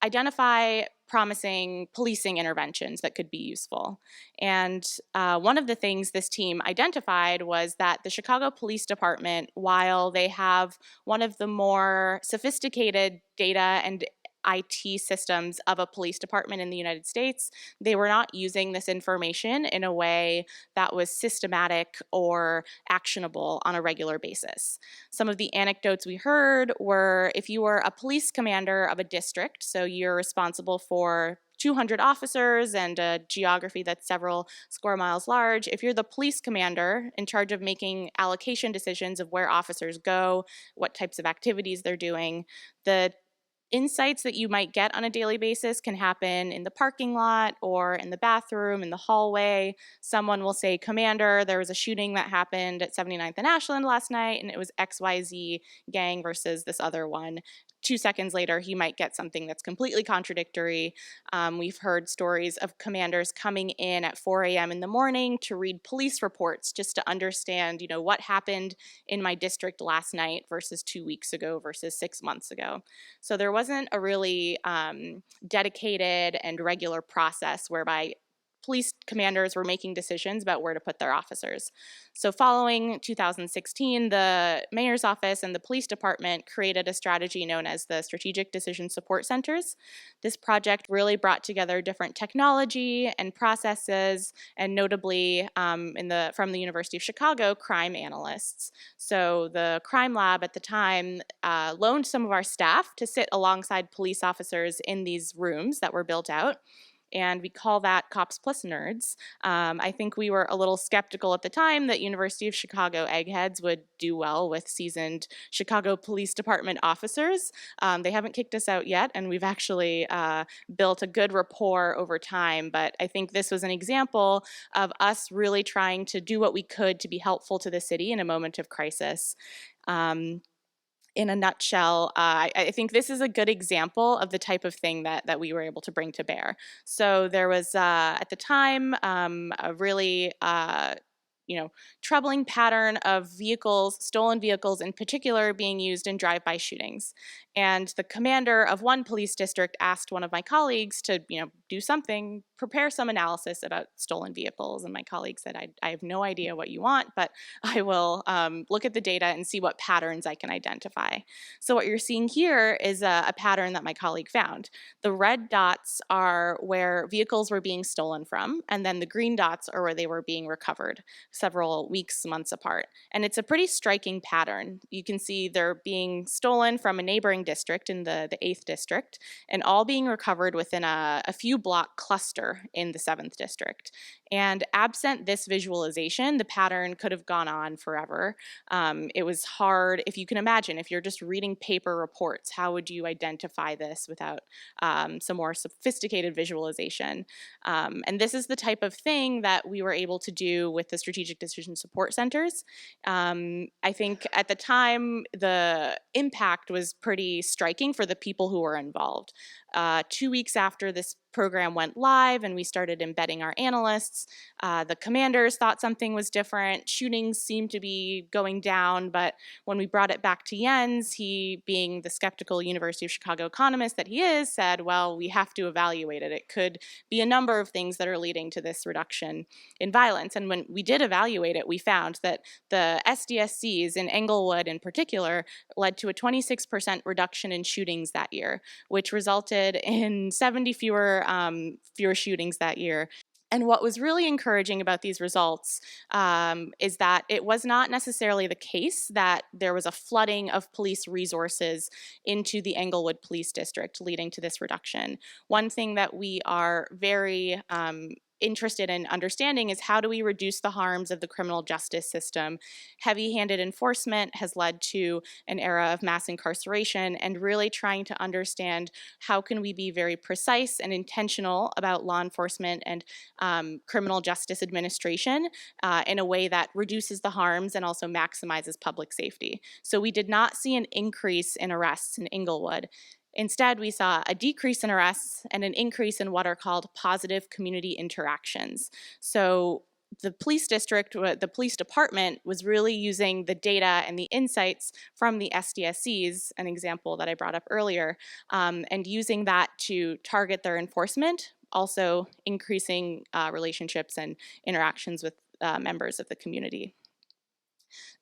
identify promising policing interventions that could be useful. And one of the things this team identified was that the Chicago Police Department, while they have one of the more sophisticated data and IT systems of a police department in the United States, they were not using this information in a way that was systematic or actionable on a regular basis. Some of the anecdotes we heard were if you were a police commander of a district, so you're responsible for 200 officers and a geography that's several square miles large, if you're the police commander in charge of making allocation decisions of where officers go, what types of activities they're doing, the insights that you might get on a daily basis can happen in the parking lot or in the bathroom, in the hallway. Someone will say, "Commander, there was a shooting that happened at 79th and Ashland last night, and it was XYZ gang versus this other one." 2 seconds later, he might get something that's completely contradictory. We've heard stories of commanders coming in at 4 a.m. in the morning to read police reports just to understand, what happened in my district last night versus 2 weeks ago versus 6 months ago. So there wasn't a really dedicated and regular process whereby police commanders were making decisions about where to put their officers. So following 2016, the mayor's office and the police department created a strategy known as the Strategic Decision Support Centers. This project really brought together different technology and processes, and notably from the University of Chicago, crime analysts. So the crime lab at the time loaned some of our staff to sit alongside police officers in these rooms that were built out. And we call that Cops Plus Nerds. I think we were a little skeptical at the time that University of Chicago eggheads would do well with seasoned Chicago Police Department officers. They haven't kicked us out yet, and we've actually built a good rapport over time. But I think this was an example of us really trying to do what we could to be helpful to the city in a moment of crisis. In a nutshell, I think this is a good example of the type of thing that we were able to bring to bear. So there was, at the time, a really troubling pattern of stolen vehicles in particular, being used in drive-by shootings. And the commander of one police district asked one of my colleagues to, do something, prepare some analysis about stolen vehicles. And my colleague said, I have no idea what you want, but I will look at the data and see what patterns I can identify. So what you're seeing here is a pattern that my colleague found. The red dots are where vehicles were being stolen from, and then the green dots are where they were being recovered. several weeks, months apart. And it's a pretty striking pattern. You can see they're being stolen from a neighboring district in the 8th district, and all being recovered within a few block cluster in the 7th district. And absent this visualization, the pattern could have gone on forever. It was hard, if you can imagine, if you're just reading paper reports, how would you identify this without some more sophisticated visualization? And this is the type of thing that we were able to do with the Strategic Decision Support Centers. I think at the time, the impact was pretty striking for the people who were involved. 2 weeks after this program went live and we started embedding our analysts, the commanders thought something was different. Shootings seemed to be going down, but when we brought it back to Jens, he, being the skeptical University of Chicago economist that he is, said, well, we have to evaluate it. It could be a number of things that are leading to this reduction in violence. And when we did evaluate it, we found that the SDSCs in Englewood in particular led to a 26% reduction in shootings that year, which resulted in 70 fewer shootings that year. And what was really encouraging about these results is that it was not necessarily the case that there was a flooding of police resources into the Englewood Police District leading to this reduction. One thing that we are very interested in understanding is how do we reduce the harms of the criminal justice system. Heavy-handed enforcement has led to an era of mass incarceration, and really trying to understand how can we be very precise and intentional about law enforcement and criminal justice administration in a way that reduces the harms and also maximizes public safety. So we did not see an increase in arrests in Englewood. Instead, we saw a decrease in arrests and an increase in what are called positive community interactions. So the police district, the police department, was really using the data and the insights from the SDSCs, an example that I brought up earlier, and using that to target their enforcement, also increasing relationships and interactions with members of the community.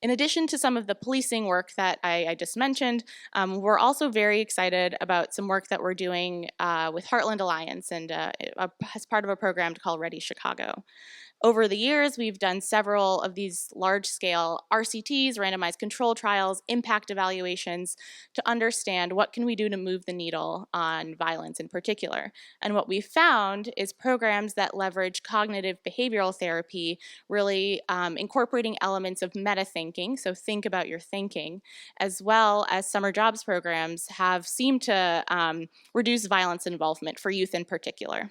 In addition to some of the policing work that I just mentioned, we're also very excited about some work that we're doing with Heartland Alliance and as part of a program called Ready Chicago. Over the years, we've done several of these large-scale RCTs, randomized control trials, impact evaluations, to understand what can we do to move the needle on violence in particular. And what we found is programs that leverage cognitive behavioral therapy, really incorporating elements of meta-thinking, so think about your thinking, as well as summer jobs programs have seemed to reduce violence involvement for youth in particular.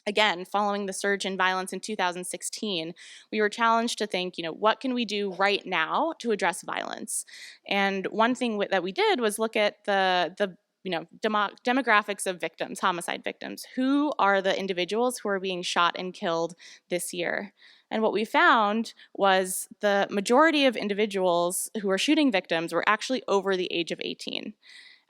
Again, following the surge in violence in 2016, we were challenged to think, what can we do right now to address violence? And one thing that we did was look at the demographics of victims, homicide victims. Who are the individuals who are being shot and killed this year? And what we found was the majority of individuals who are shooting victims were actually over the age of 18.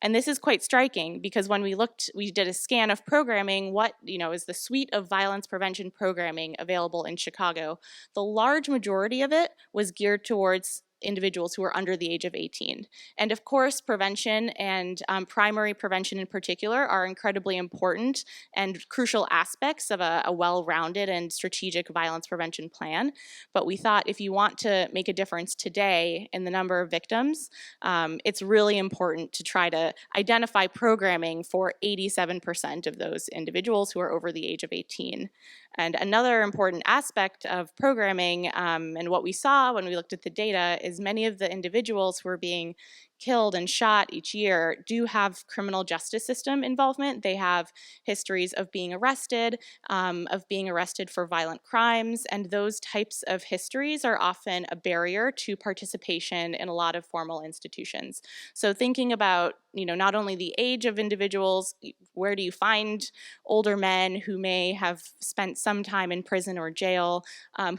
And this is quite striking because when we did a scan of programming, what is the suite of violence prevention programming available in Chicago. The large majority of it was geared towards individuals who are under the age of 18. And of course, prevention and primary prevention in particular are incredibly important and crucial aspects of a well-rounded and strategic violence prevention plan. But we thought if you want to make a difference today in the number of victims, it's really important to try to identify programming for 87% of those individuals who are over the age of 18. And another important aspect of programming, and what we saw when we looked at the data, is many of the individuals who are being killed and shot each year do have criminal justice system involvement. They have histories of being arrested for violent crimes, and those types of histories are often a barrier to participation in a lot of formal institutions. So thinking about, not only the age of individuals, where do you find older men who may have spent some time in prison or jail,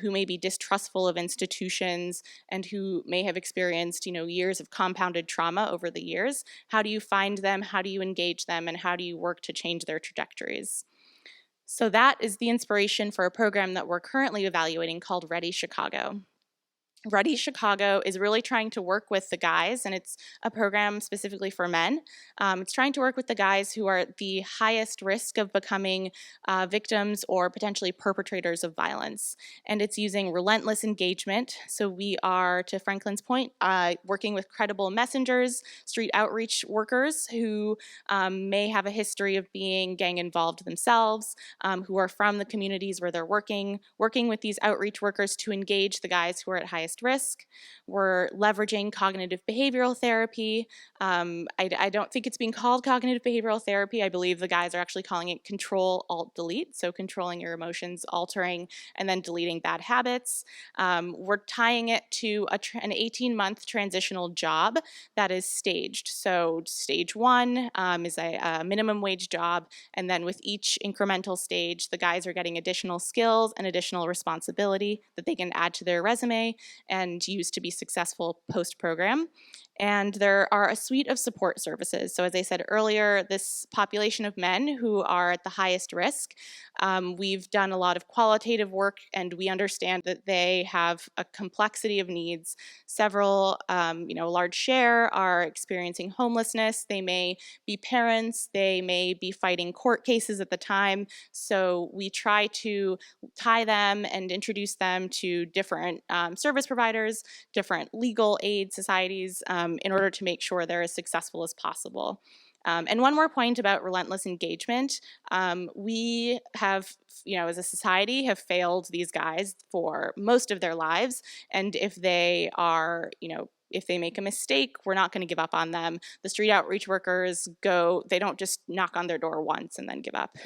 who may be distrustful of institutions, and who may have experienced, years of compounded trauma over the years. How do you find them? How do you engage them? And how do you work to change their trajectories? So that is the inspiration for a program that we're currently evaluating called Ready Chicago. Ready Chicago is really trying to work with the guys, and it's a program specifically for men. It's trying to work with the guys who are at the highest risk of becoming victims or potentially perpetrators of violence. And it's using relentless engagement. So we are, to Franklin's point, working with credible messengers, street outreach workers who may have a history of being gang involved themselves, who are from the communities where they're working with these outreach workers to engage the guys who are at highest risk. We're leveraging cognitive behavioral therapy. I don't think it's being called cognitive behavioral therapy. I believe the guys are actually calling it control, alt, delete. So controlling your emotions, altering, and then deleting bad habits. We're tying it to an 18-month transitional job that is staged. So stage 1 is a minimum wage job, and then with each incremental stage, the guys are getting additional skills and additional responsibility that they can add to their resume and use to be successful post-program. And there are a suite of support services. So as I said earlier, this population of men who are at the highest risk, we've done a lot of qualitative work, and we understand that they have a complexity of needs. Several, a large share are experiencing homelessness. They may be parents. They may be fighting court cases at the time. So we try to tie them and introduce them to different service providers, different legal aid societies, in order to make sure they're as successful as possible. And one more point about relentless engagement. We have, as a society, have failed these guys for most of their lives. And if they are, if they make a mistake, we're not going to give up on them. The street outreach workers they don't just knock on their door once and then give up.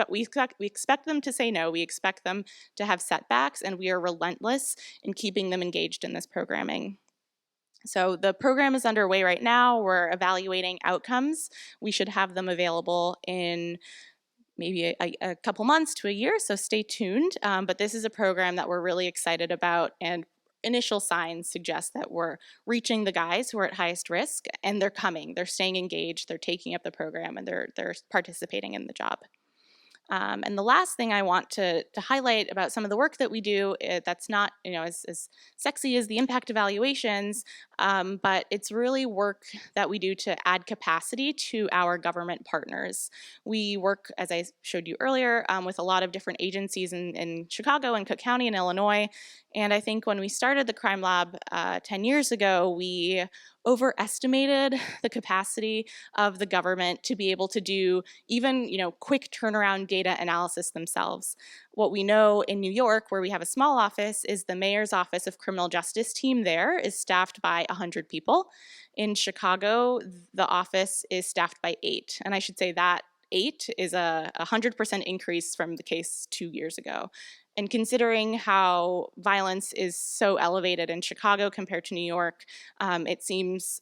We expect them to say no. We expect them to have setbacks, and we are relentless in keeping them engaged in this programming. So the program is underway right now. We're evaluating outcomes. We should have them available in maybe a couple months to a year, so stay tuned. But this is a program that we're really excited about, and initial signs suggest that we're reaching the guys who are at highest risk, and they're coming. They're staying engaged, they're taking up the program, and they're participating in the job. And the last thing I want to highlight about some of the work that we do, that's not as sexy as the impact evaluations, but it's really work that we do to add capacity to our government partners. We work, as I showed you earlier, with a lot of different agencies in Chicago and Cook County and Illinois. And I think when we started the Crime Lab 10 years ago, we overestimated the capacity of the government to be able to do even, quick turnaround data analysis themselves. What we know in New York, where we have a small office, is the mayor's office of criminal justice team there is staffed by 100 people. In Chicago, the office is staffed by 8. And I should say that 8 is a 100% increase from the case 2 years ago. And considering how violence is so elevated in Chicago compared to New York, it seems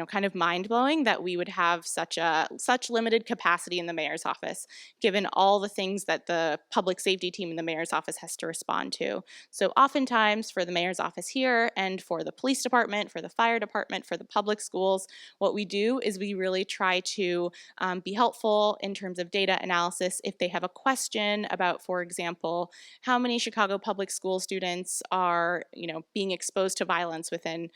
kind of mind-blowing that we would have such limited capacity in the mayor's office, given all the things that the public safety team in the mayor's office has to respond to. So oftentimes for the mayor's office here and for the police department, for the fire department, for the public schools, what we do is we really try to be helpful in terms of data analysis. If they have a question about, for example, how many Chicago public school students are being exposed to violence within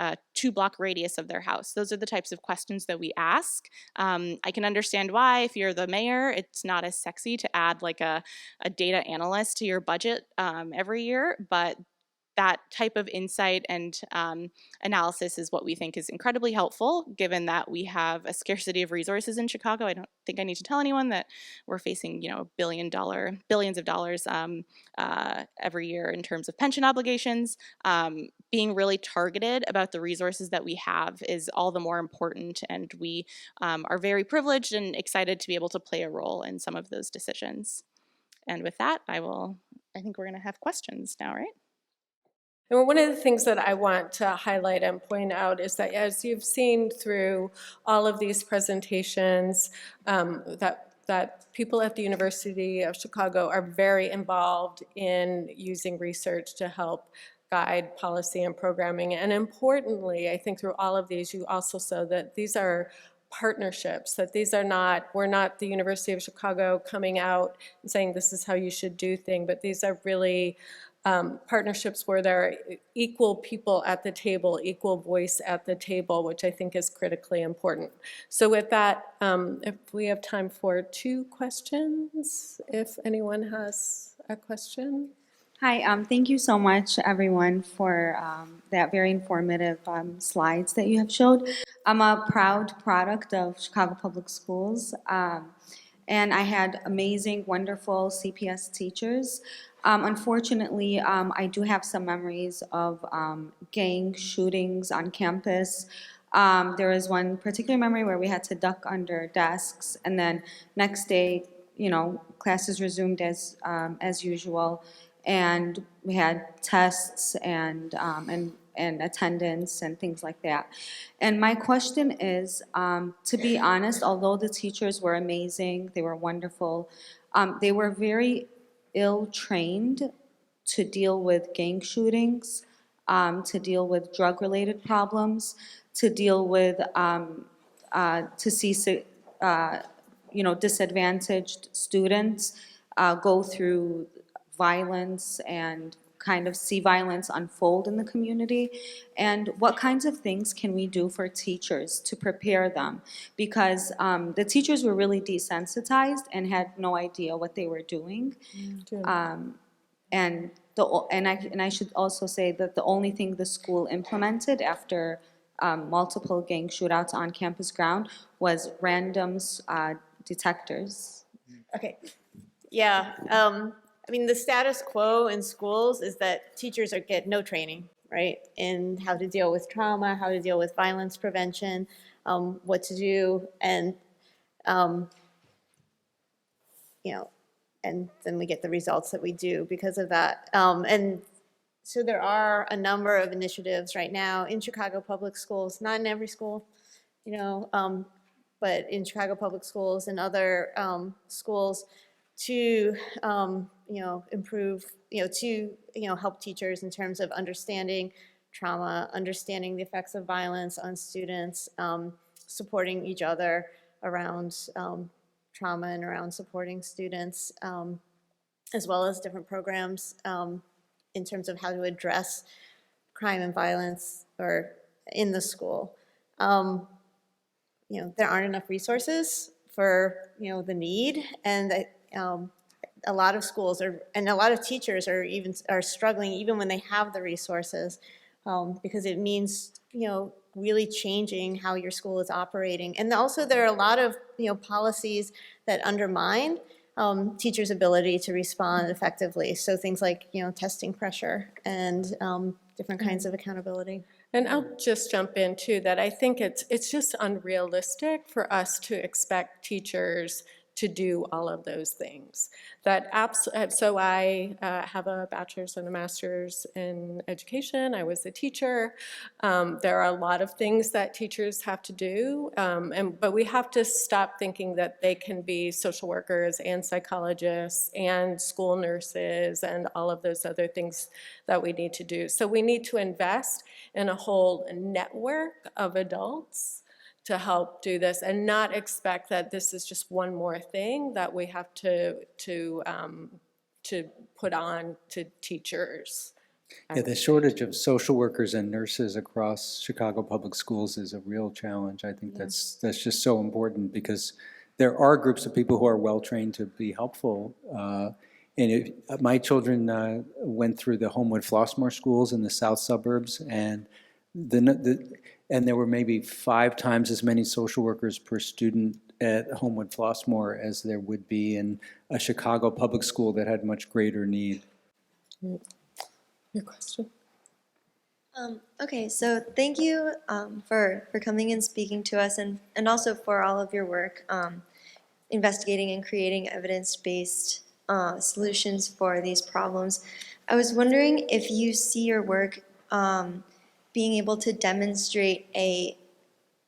a 2-block radius of their house. Those are the types of questions that we ask. I can understand why, if you're the mayor, it's not as sexy to add like a data analyst to your budget every year, but that type of insight and analysis is what we think is incredibly helpful, given that we have a scarcity of resources in Chicago. I don't think I need to tell anyone that we're facing, billions of dollars every year in terms of pension obligations. Being really targeted about the resources that we have is all the more important, and we are very privileged and excited to be able to play a role in some of those decisions. And with that, I think we're going to have questions now, right? And one of the things that I want to highlight and point out is that, as you've seen through all of these presentations, that people at the University of Chicago are very involved in using research to help guide policy and programming. And importantly, I think through all of these, you also saw that these are partnerships, that we're not the University of Chicago coming out and saying this is how you should do things, but these are really partnerships where there are equal people at the table, equal voice at the table, which I think is critically important. So with that, if we have time for 2 questions, if anyone has a question. Hi, thank you so much, everyone, for that very informative slides that you have showed. I'm a proud product of Chicago Public Schools, and I had amazing, wonderful CPS teachers. Unfortunately, I do have some memories of gang shootings on campus. There was one particular memory where we had to duck under desks, and then next day, you know, classes resumed as usual. And we had tests and attendance and things like that. And my question is, to be honest, although the teachers were amazing, they were wonderful, they were very ill-trained to deal with gang shootings, to deal with drug-related problems, to deal with, to see, disadvantaged students go through violence and kind of see violence unfold in the community, and what kinds of things can we do for teachers to prepare them? Because the teachers were really desensitized and had no idea what they were doing. And I should also say that the only thing the school implemented after multiple gang shootouts on campus ground was random detectors. Okay, yeah. I mean, the status quo in schools is that teachers get no training, right, in how to deal with trauma, how to deal with violence prevention, what to do, and and then we get the results that we do because of that. And so there are a number of initiatives right now in Chicago Public Schools, not in every school, but in Chicago Public Schools and other schools to improve, to help teachers in terms of understanding trauma, understanding the effects of violence on students, supporting each other around trauma and around supporting students, as well as different programs in terms of how to address crime and violence or in the school. There aren't enough resources for the need, and a lot of schools and a lot of teachers are struggling even when they have the resources, because it means really changing how your school is operating. And also there are a lot of policies that undermine teachers' ability to respond effectively. So things like testing pressure and different kinds of accountability. And I'll just jump in too that I think it's just unrealistic for us to expect teachers to do all of those things. So I have a bachelor's and a master's in education. I was a teacher. There are a lot of things that teachers have to do, but we have to stop thinking that they can be social workers and psychologists and school nurses and all of those other things that we need to do. So we need to invest in a whole network of adults to help do this, and not expect that this is just one more thing that we have to put on to teachers. Yeah, the shortage of social workers and nurses across Chicago Public Schools is a real challenge. I think that's just so important, because there are groups of people who are well-trained to be helpful. My children went through the Homewood-Flossmoor schools in the south suburbs, and there were maybe 5 times as many social workers per student at Homewood-Flossmoor as there would be in a Chicago public school that had much greater need. Your question? Okay, so thank you for coming and speaking to us, and also for all of your work investigating and creating evidence-based solutions for these problems. I was wondering if you see your work being able to demonstrate a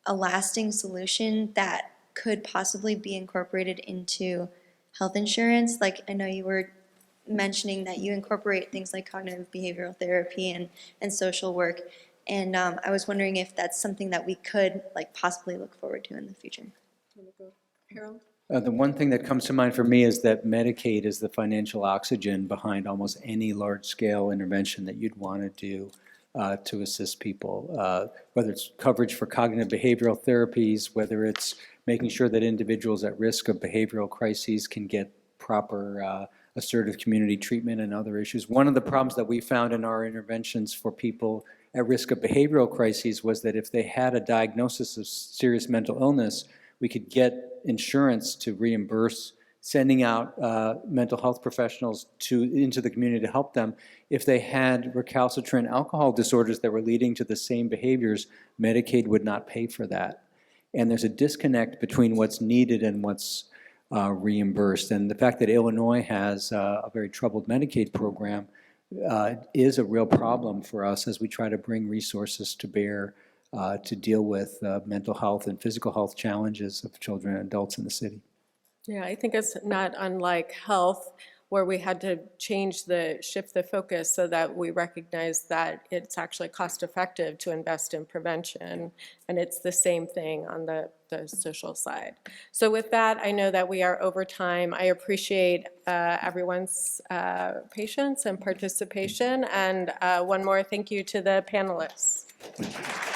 lasting solution that could possibly be incorporated into health insurance. Like, I know you were mentioning that you incorporate things like cognitive behavioral therapy and social work, and I was wondering if that's something that we could possibly look forward to in the future. Want to go, Harold? The one thing that comes to mind for me is that Medicaid is the financial oxygen behind almost any large-scale intervention that you'd want to do to assist people, whether it's coverage for cognitive behavioral therapies, whether it's making sure that individuals at risk of behavioral crises can get proper assertive community treatment and other issues. One of the problems that we found in our interventions for people at risk of behavioral crises was that if they had a diagnosis of serious mental illness, we could get insurance to reimburse sending out mental health professionals into the community to help them. If they had recalcitrant alcohol disorders that were leading to the same behaviors, Medicaid would not pay for that. And there's a disconnect between what's needed and what's reimbursed. And the fact that Illinois has a very troubled Medicaid program is a real problem for us as we try to bring resources to bear to deal with mental health and physical health challenges of children and adults in the city. Yeah, I think it's not unlike health, where we had to shift the focus so that we recognize that it's actually cost effective to invest in prevention, and it's the same thing on the social side. So with that, I know that we are over time. I appreciate everyone's patience and participation, and one more thank you to the panelists.